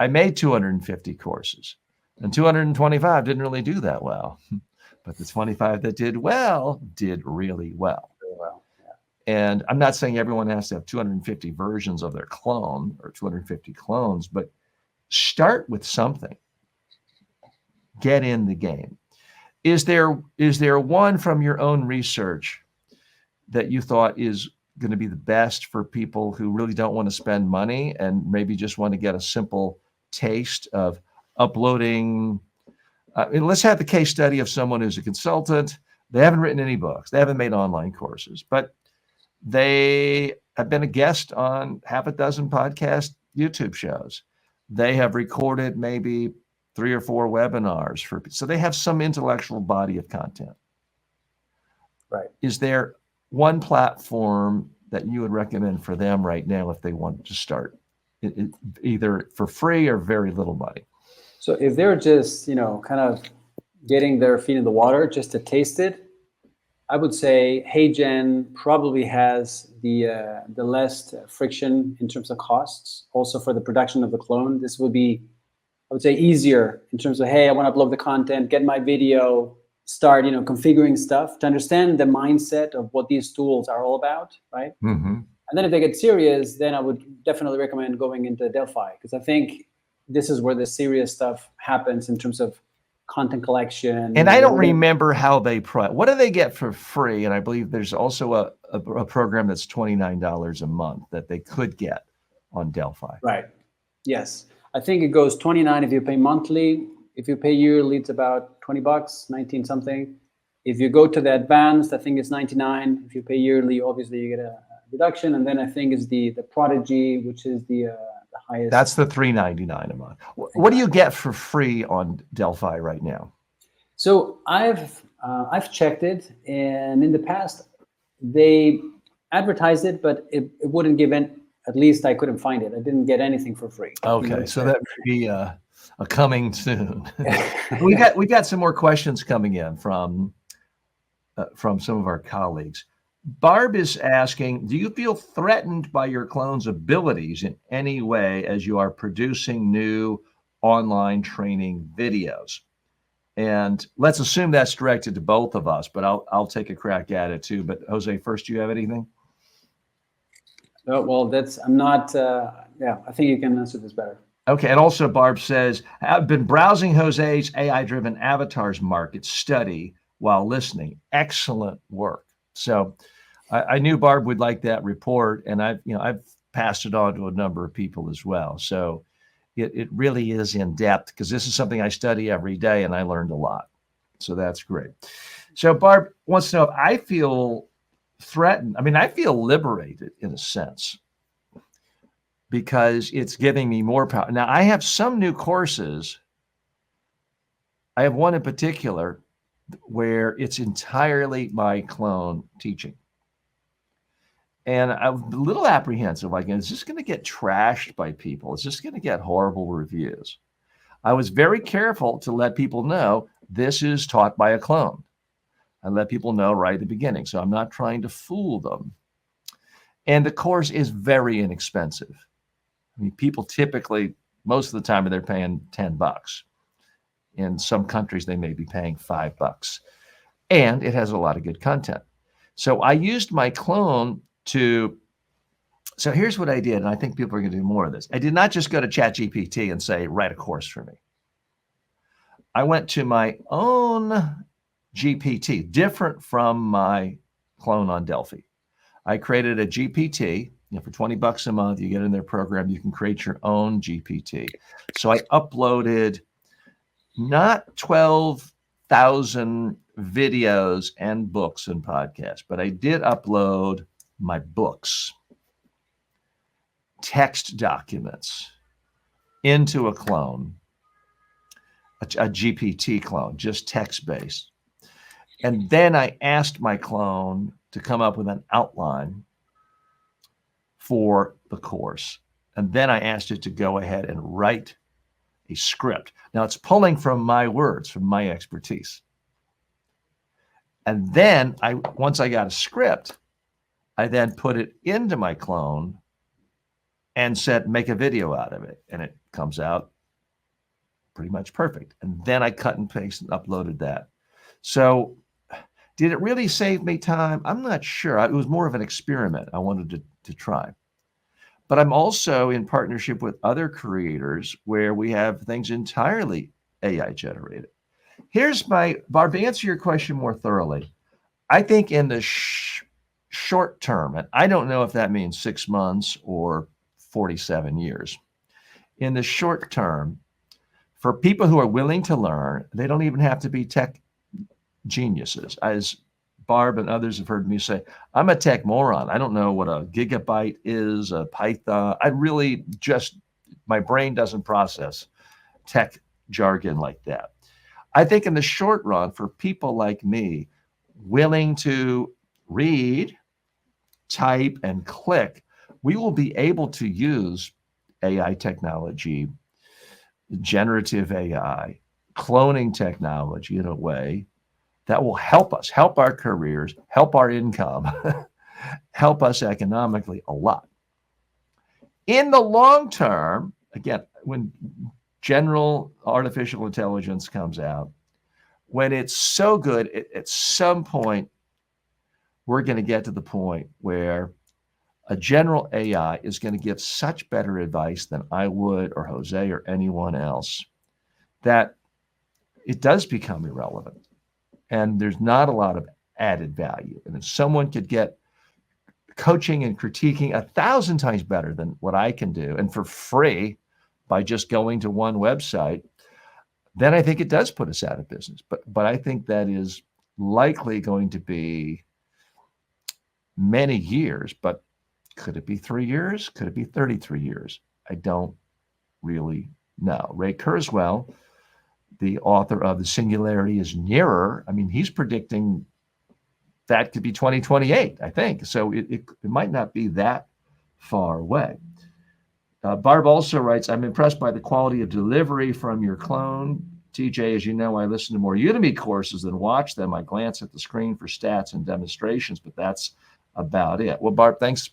I made 250 courses and 225 didn't really do that well, but the 25 that did well did really well. And I'm not saying everyone has to have 250 versions of their clone or 250 clones, but start with something. Get in the game. Is there one from your own research that you thought is going to be the best for people who really don't want to spend money and maybe just want to get a simple taste of uploading? Let's have the case study of someone who's a consultant. They haven't written any books. They haven't made online courses, but they have been a guest on half a dozen podcast YouTube shows. They have recorded maybe 3 or 4 webinars so they have some intellectual body of content. Right. Is there one platform that you would recommend for them right now if they want to start, either for free or very little money? So if they're just, kind of getting their feet in the water just to taste it, I would say HeyGen probably has the less friction in terms of costs. Also for the production of the clone, this would be, I would say, easier in terms of, hey, I want to upload the content, get my video, start, configuring stuff to understand the mindset of what these tools are all about, right? Mm-hmm. And then if they get serious, then I would definitely recommend going into Delphi, because I think this is where the serious stuff happens in terms of content collection. And I don't remember how they what do they get for free? And I believe there's also a program that's $29 a month that they could get on Delphi. Right. Yes. I think it goes 29 if you pay monthly. If you pay yearly, it's about $20, 19 something. If you go to the advanced, I think it's 99. If you pay yearly, obviously you get a reduction. And then I think it's the Prodigy, which is the highest. That's the $3.99 a month. What do you get for free on Delphi right now? So I've checked it, and in the past they advertised it, but it wouldn't give in. At least I couldn't find it. I didn't get anything for free. Okay, so that would be a coming soon. we got some more questions coming in from some of our colleagues. Barb is asking, do you feel threatened by your clone's abilities in any way as you are producing new online training videos? And let's assume that's directed to both of us, but I'll take a crack at it too. But Jose, first, do you have anything? Oh, well, I'm not, I think you can answer this better. Okay, and also Barb says, I've been browsing Jose's AI-driven avatars market study while listening. Excellent work. So I knew Barb would like that report, and I've passed it on to a number of people as well. So it really is in depth, because this is something I study every day, and I learned a lot. So that's great. So Barb wants to know if I feel threatened. I mean, I feel liberated in a sense, because it's giving me more power. Now, I have some new courses. I have one in particular where it's entirely my clone teaching. And I'm a little apprehensive, like, is this going to get trashed by people? Is this going to get horrible reviews? I was very careful to let people know this is taught by a clone. I let people know right at the beginning. So I'm not trying to fool them. And the course is very inexpensive. I mean, people typically, most of the time, they're paying $10. In some countries, they may be paying $5. And it has a lot of good content. So I used my clone so here's what I did, and I think people are going to do more of this. I did not just go to ChatGPT and say, write a course for me. I went to my own GPT, different from my clone on Delphi. I created a GPT. For $20 a month, you get in their program, you can create your own GPT. So I uploaded not 12,000 videos and books and podcasts, but I did upload my books, text documents into a clone, a GPT clone, just text-based. And then I asked my clone to come up with an outline for the course. And then I asked it to go ahead and write a script. Now it's pulling from my words, from my expertise. And then once I got a script, I then put it into my clone and said, make a video out of it. And it comes out pretty much perfect. And then I cut and paste and uploaded that. So did it really save me time? I'm not sure. It was more of an experiment I wanted to try. But I'm also in partnership with other creators where we have things entirely AI generated. Here's Barb, to answer your question more thoroughly. I think in the short term, and I don't know if that means 6 months or 47 years. In the short term, for people who are willing to learn, they don't even have to be tech geniuses. As Barb and others have heard me say, I'm a tech moron. I don't know what a gigabyte is, a Python. My brain doesn't process tech jargon like that. I think in the short run, for people like me, willing to read, type, and click, we will be able to use AI technology, generative AI, cloning technology in a way that will help us, help our careers, help our income, help us economically a lot. In the long term, again, when general artificial intelligence comes out, when it's so good, at some point, we're going to get to the point where a general AI is going to give such better advice than I would, or Jose, or anyone else, that it does become irrelevant. And there's not a lot of added value. And if someone could get coaching and critiquing 1,000 times better than what I can do, and for free by just going to one website, then I think it does put us out of business. But I think that is likely going to be many years. But could it be 3 years? Could it be 33 years? I don't really know. Ray Kurzweil, the author of The Singularity is Nearer, I mean, he's predicting that could be 2028, I think. So it might not be that far away. Barb also writes, I'm impressed by the quality of delivery from your clone. TJ, as you know, I listen to more Udemy courses than watch them. I glance at the screen for stats and demonstrations, but that's about it. Well, Barb, thanks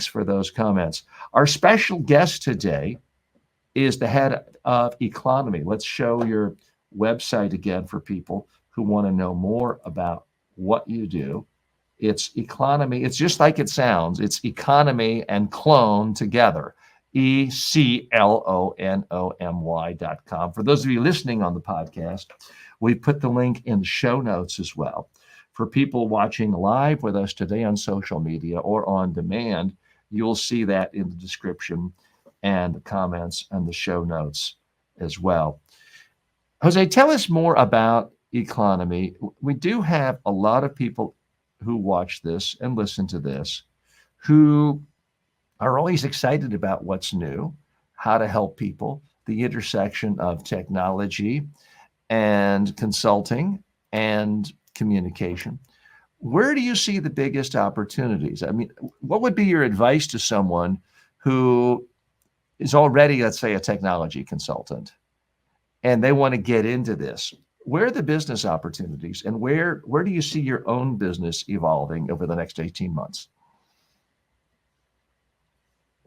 for those comments. Our special guest today is the head of Economy. Let's show your website again for people who want to know more about what you do. It's Economy. It's just like it sounds. It's Economy and Clone together. ECLONOMY.com. For those of you listening on the podcast, we put the link in the show notes as well. For people watching live with us today on social media or on demand, you'll see that in the description and the comments and the show notes as well. Jose, tell us more about Economy. We do have a lot of people who watch this and listen to this who are always excited about what's new, how to help people, the intersection of technology and consulting and communication. Where do you see the biggest opportunities? I mean, what would be your advice to someone who is already, let's say, a technology consultant, and they want to get into this? Where are the business opportunities, and where do you see your own business evolving over the next 18 months?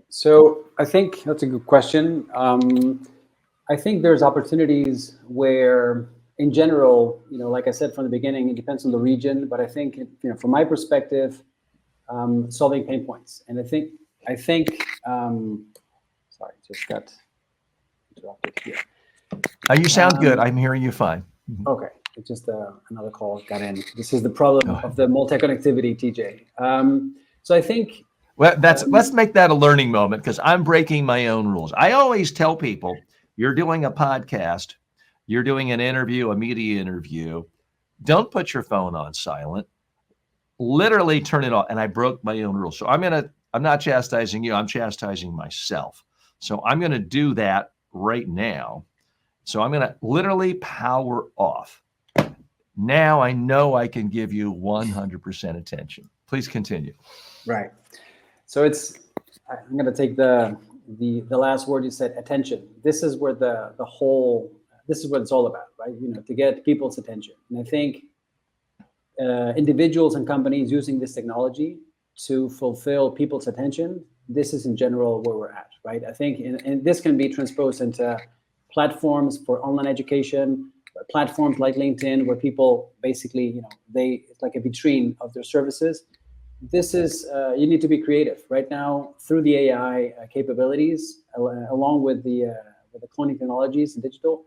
So I think that's a good question. I think there's opportunities where, in general, like I said from the beginning, it depends on the region. But I think, from my perspective, solving pain points. And I think. Sorry, just got interrupted here. You sound good. I'm hearing you fine. Okay, it's just another call got in. This is the problem of the multi-connectivity, TJ. So I think. Well, let's make that a learning moment, because I'm breaking my own rules. I always tell people, you're doing a podcast, you're doing an interview, a media interview, don't put your phone on silent. Literally turn it off. And I broke my own rules. So I'm not chastising you, I'm chastising myself. So I'm going to do that right now. So I'm going to literally power off. Now I know I can give you 100% attention. Please continue. Right. So I'm going to take the last word you said, attention. This is where this is what it's all about, right? To get people's attention. And I think individuals and companies using this technology to fulfill people's attention, this is in general where we're at, right? I think, and this can be transposed into platforms for online education, platforms like LinkedIn, where people basically, it's like a vitrine of their services. This is, you need to be creative right now through the AI capabilities, along with the cloning technologies and digital.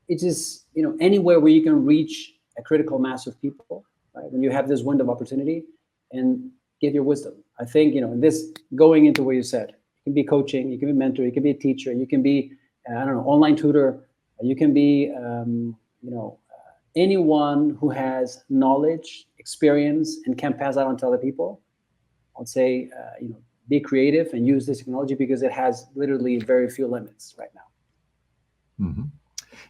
It is, anywhere where you can reach a critical mass of people, right? When you have this window of opportunity and give your wisdom. I think, this going into what you said, you can be coaching, you can be mentor, you can be a teacher, you can be, online tutor, you can be, anyone who has knowledge, experience, and can pass that on to other people. I'd say, be creative and use this technology, because it has literally very few limits right now. Mm-hmm.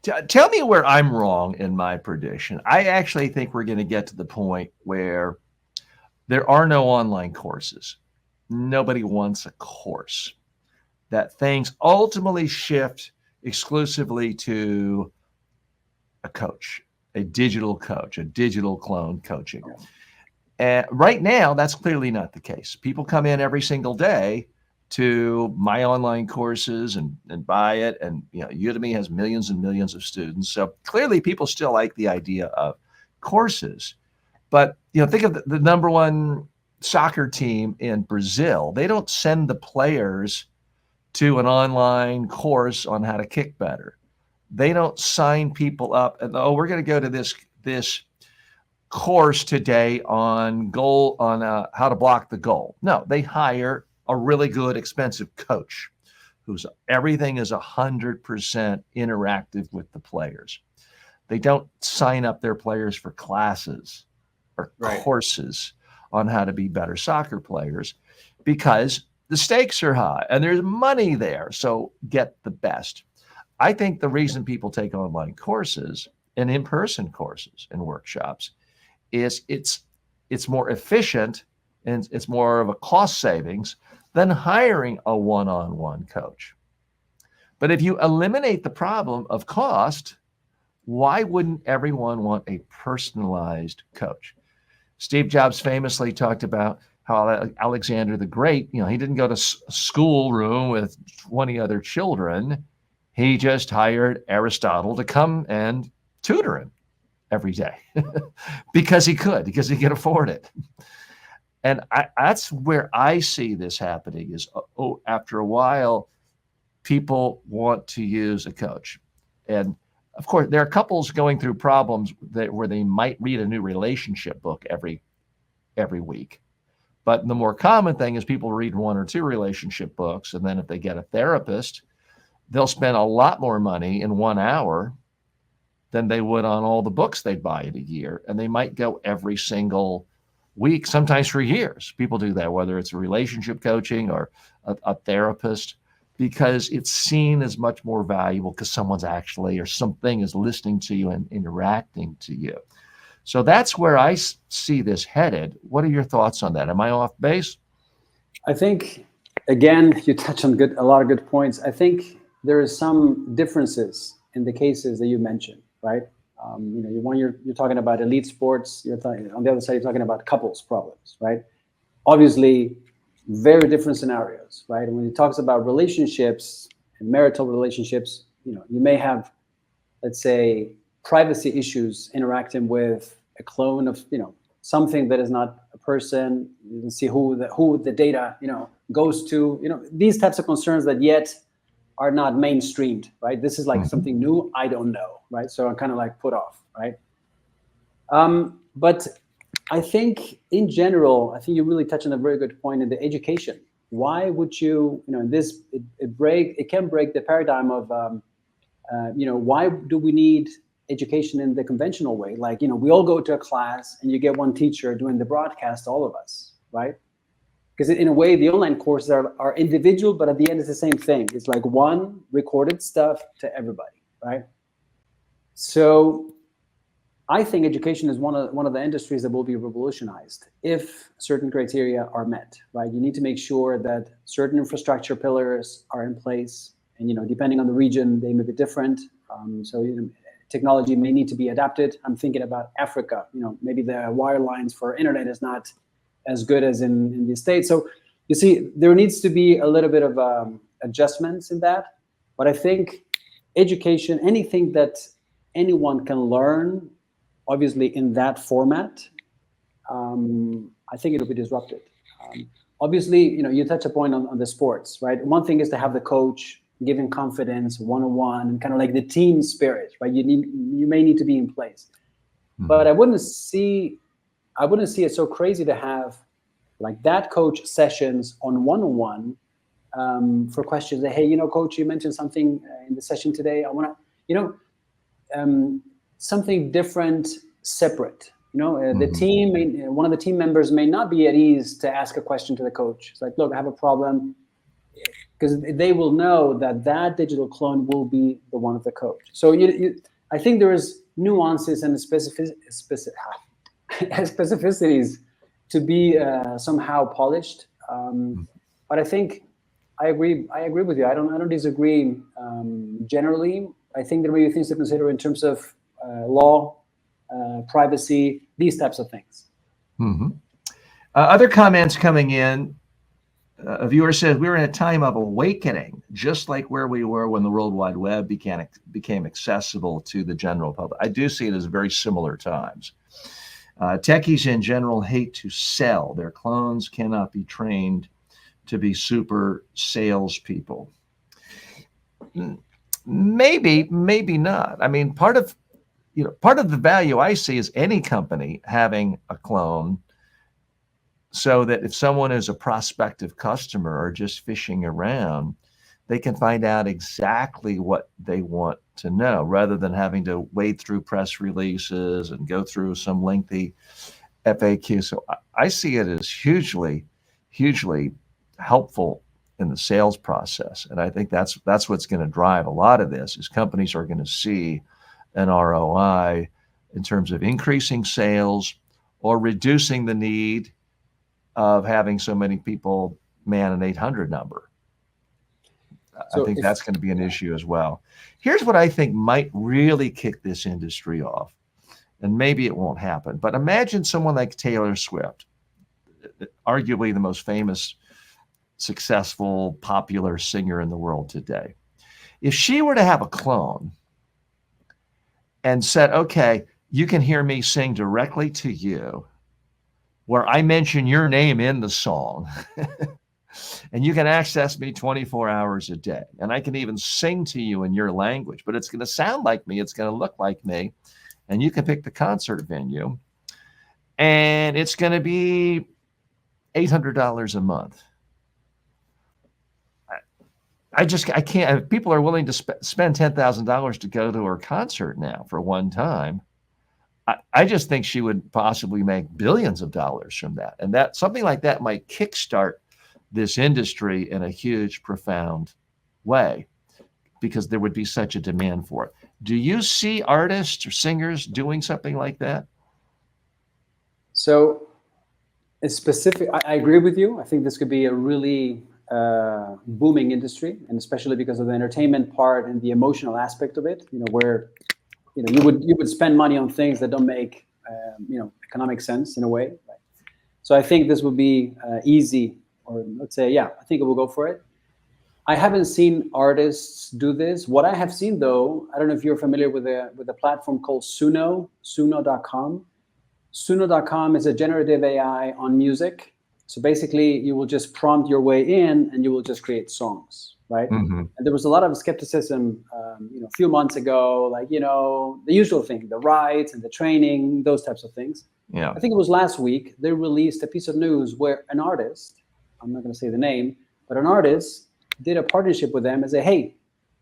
Tell me where I'm wrong in my prediction. I actually think we're going to get to the point where there are no online courses. Nobody wants a course. That things ultimately shift exclusively to a coach, a digital clone coaching. And right now, that's clearly not the case. People come in every single day to my online courses and buy it. And Udemy has millions and millions of students. So clearly people still like the idea of courses. But think of the number one soccer team in Brazil. They don't send the players to an online course on how to kick better. They don't sign people up and we're going to go to this course today on how to block the goal. No, they hire a really good, expensive coach whose everything is 100% interactive with the players. They don't sign up their players for classes or courses on how to be better soccer players because the stakes are high and there's money there. So get the best. I think the reason people take online courses and in-person courses and workshops is it's more efficient and it's more of a cost savings than hiring a one-on-one coach. But if you eliminate the problem of cost, why wouldn't everyone want a personalized coach? Steve Jobs famously talked about how Alexander the Great, he didn't go to school room with 20 other children. He just hired Aristotle to come and tutor him every day because he could afford it. And that's where I see this happening is, after a while, people want to use a coach. And of course, there are couples going through problems where they might read a new relationship book every week. But the more common thing is people read one or two relationship books. And then if they get a therapist, they'll spend a lot more money in 1 hour than they would on all the books they'd buy in a year. And they might go every single week, sometimes for years. People do that, whether it's a relationship coaching or a therapist, because it's seen as much more valuable because someone's actually or something is listening to you and interacting to you. So that's where I see this headed. What are your thoughts on that? Am I off base? I think, again, you touch on a lot of good points. I think there is some differences in the cases that you mentioned, right? You're talking about elite sports. On the other side, you're talking about couples problems, right? Obviously, very different scenarios, right? And when he talks about relationships and marital relationships, you may have, let's say, privacy issues interacting with a clone of, something that is not a person. You can see who the data, goes to, these types of concerns that yet are not mainstreamed, right? This is like something new. I don't know, right? So I'm kind of like put off, right? But I think in general, I think you really touch on a very good point in the education. Why would you, it can break the paradigm of, why do we need education in the conventional way? Like, we all go to a class and you get one teacher doing the broadcast, all of us, right? Because in a way, the online courses are individual, but at the end, it's the same thing. It's like one recorded stuff to everybody, right? So I think education is one of the industries that will be revolutionized if certain criteria are met, right? You need to make sure that certain infrastructure pillars are in place, and depending on the region, they may be different. Technology may need to be adapted. I'm thinking about Africa. Maybe the wire lines for internet is not as good as in the States. So you see, there needs to be a little bit of adjustments in that. But I think education, anything that anyone can learn, obviously in that format, I think it'll be disrupted. Obviously, you touch a point on the sports, right? One thing is to have the coach giving confidence one-on-one and kind of like the team spirit, right? You may need to be in place. But I wouldn't see it so crazy to have like that coach sessions on one-on-one for questions that, hey, coach, you mentioned something in the session today. I want to, something different, separate. The team, one of the team members may not be at ease to ask a question to the coach. It's like, look, I have a problem. because they will know that that digital clone will be the one of the coach. So I think there is nuances and specificities to be somehow polished. But I think I agree with you. I don't disagree generally. I think there may be things to consider in terms of law, privacy, these types of things. Other comments coming in. A viewer says, we're in a time of awakening, just like where we were when the World Wide Web became accessible to the general public. I do see it as very similar times. Techies in general hate to sell. Their clones cannot be trained to be super salespeople. Maybe not. I mean, part of the value I see is any company having a clone, so that if someone is a prospective customer or just fishing around, they can find out exactly what they want to know, rather than having to wade through press releases and go through some lengthy FAQ. So I see it as hugely helpful in the sales process. And I think that's what's going to drive a lot of this, is companies are going to see an ROI in terms of increasing sales or reducing the need of having so many people man an 800 number. So I think that's going to be an issue as well. Here's what I think might really kick this industry off, and maybe it won't happen, but imagine someone like Taylor Swift, arguably the most famous, successful, popular singer in the world today. If she were to have a clone and said, okay, you can hear me sing directly to you, where I mention your name in the song, and you can access me 24 hours a day. And I can even sing to you in your language, but it's going to sound like me. It's going to look like me. And you can pick the concert venue. And it's going to be $800 a month. I can't. If people are willing to spend $10,000 to go to her concert now for one time, I just think she would possibly make billions of dollars from that. And that something like that might kickstart this industry in a huge, profound way, because there would be such a demand for it. Do you see artists or singers doing something like that? So it's specific. I agree with you. I think this could be a really booming industry, and especially because of the entertainment part and the emotional aspect of it, where you would spend money on things that don't make economic sense in a way. Right? So I think this would be easy, or let's say, I think it will go for it. I haven't seen artists do this. What I have seen, though, I don't know if you're familiar with a platform called Suno.com. Suno.com is a generative AI on music. So basically, you will just prompt your way in, and you will just create songs, right? Mm-hmm. And there was a lot of skepticism, a few months ago, like the usual thing, the rights and the training, those types of things. Yeah. I think it was last week they released a piece of news where an artist, I'm not going to say the name, but an artist did a partnership with them and say, hey,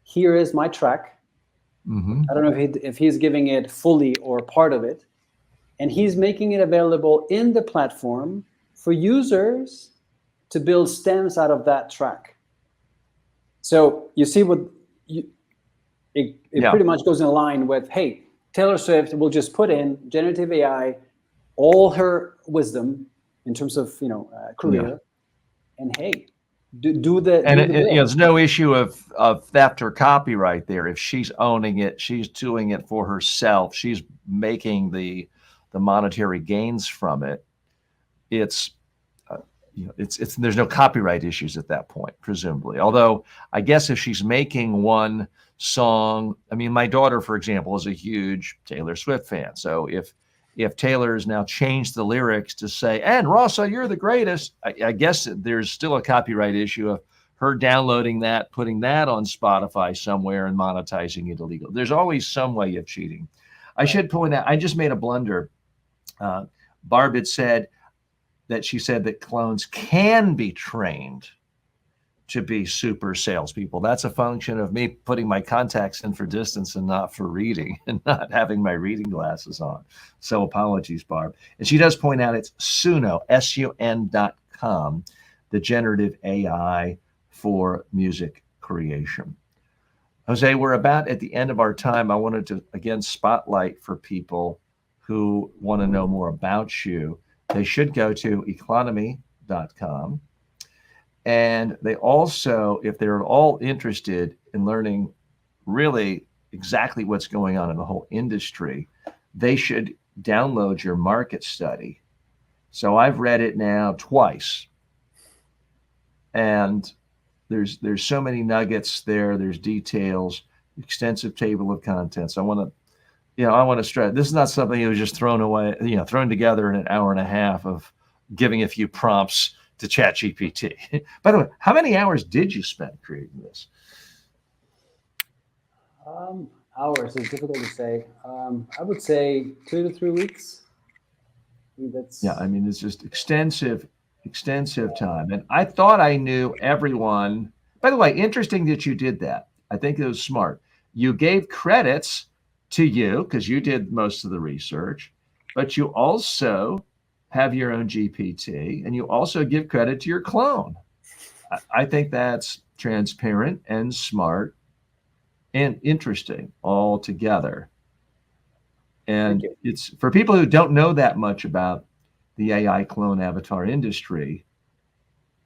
here is my track. Mm-hmm. I don't know if he's giving it fully or part of it, and he's making it available in the platform for users to build stems out of that track. So you see it pretty much goes in line with, hey, Taylor Swift will just put in generative AI, all her wisdom in terms of career, and hey, there's no issue of theft or copyright there. If she's owning it, she's doing it for herself, she's making the monetary gains from it. It's there's no copyright issues at that point, presumably. Although I guess if she's making one song, I mean, my daughter, for example, is a huge Taylor Swift fan. So if Taylor's now changed the lyrics to say, and Rossa, you're the greatest, I guess there's still a copyright issue of her downloading that, putting that on Spotify somewhere and monetizing it illegal. There's always some way of cheating. I should point out, I just made a blunder. Barb had said that she said that clones can be trained to be super salespeople. That's a function of me putting my contacts in for distance and not for reading, and not having my reading glasses on. So apologies, Barb. And she does point out it's Suno, SUN.com, the generative AI for music creation. Jose, we're about at the end of our time. I wanted to, again, spotlight for people who want to know more about you. They should go to economy.com. And they also, if they're at all interested in learning really exactly what's going on in the whole industry, they should download your market study. So I've read it now twice. And there's so many nuggets there. There's details, extensive table of contents. I want to stress, this is not something that was just thrown away, thrown together in an hour and a half of giving a few prompts to ChatGPT. By the way, how many hours did you spend creating this? Hours is difficult to say. I would say 2 to 3 weeks. It's just extensive time. And I thought I knew everyone. By the way, interesting that you did that. I think it was smart. You gave credits to you because you did most of the research, but you also have your own GPT, and you also give credit to your clone. I think that's transparent and smart and interesting all together. And it's for people who don't know that much about the AI clone avatar industry,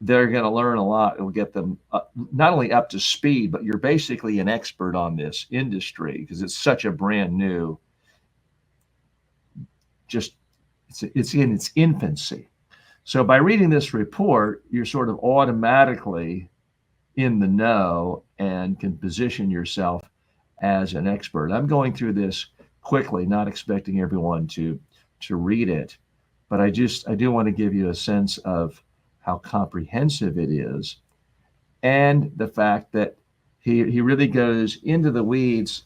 they're going to learn a lot. It'll get them not only up to speed, but you're basically an expert on this industry because it's such a brand new, it's in its infancy. So by reading this report, you're sort of automatically in the know and can position yourself as an expert. I'm going through this quickly, not expecting everyone to read it, but I do want to give you a sense of how comprehensive it is and the fact that he really goes into the weeds.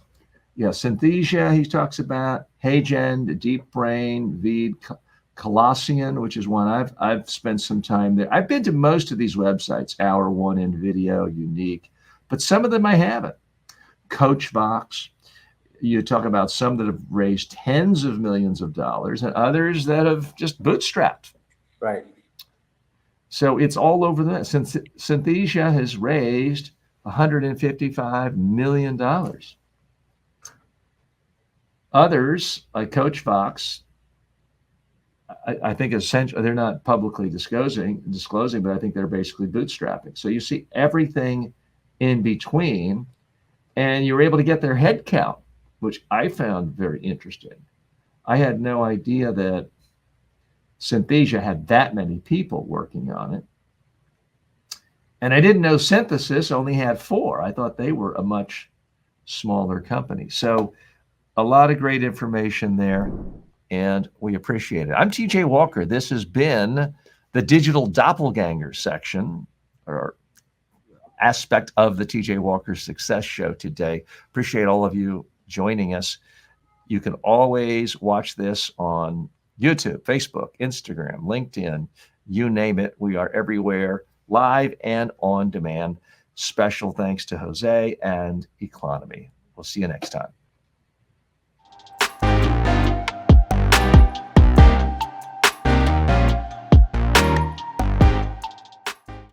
Synthesia, he talks about, Heygen, the deep brain, Veed, Colossian, which is one I've spent some time there. I've been to most of these websites, Hour One in Video, Unique, but some of them I haven't. Coachbox, you talk about some that have raised tens of millions of dollars and others that have just bootstrapped. Right. So it's all over the net. Synthesia has raised $155 million. Others, like Coachbox, I think essentially they're not publicly disclosing, but I think they're basically bootstrapping. So you see everything in between, and you're able to get their head count, which I found very interesting. I had no idea that Synthesia had that many people working on it. And I didn't know Synthesis only had 4. I thought they were a much smaller company. So a lot of great information there, and we appreciate it. I'm TJ Walker. This has been the Digital Doppelganger section, or aspect of the TJ Walker Success Show today. Appreciate all of you joining us. You can always watch this on YouTube, Facebook, Instagram, LinkedIn, you name it. We are everywhere, live and on demand. Special thanks to Jose and Economy. We'll see you next time.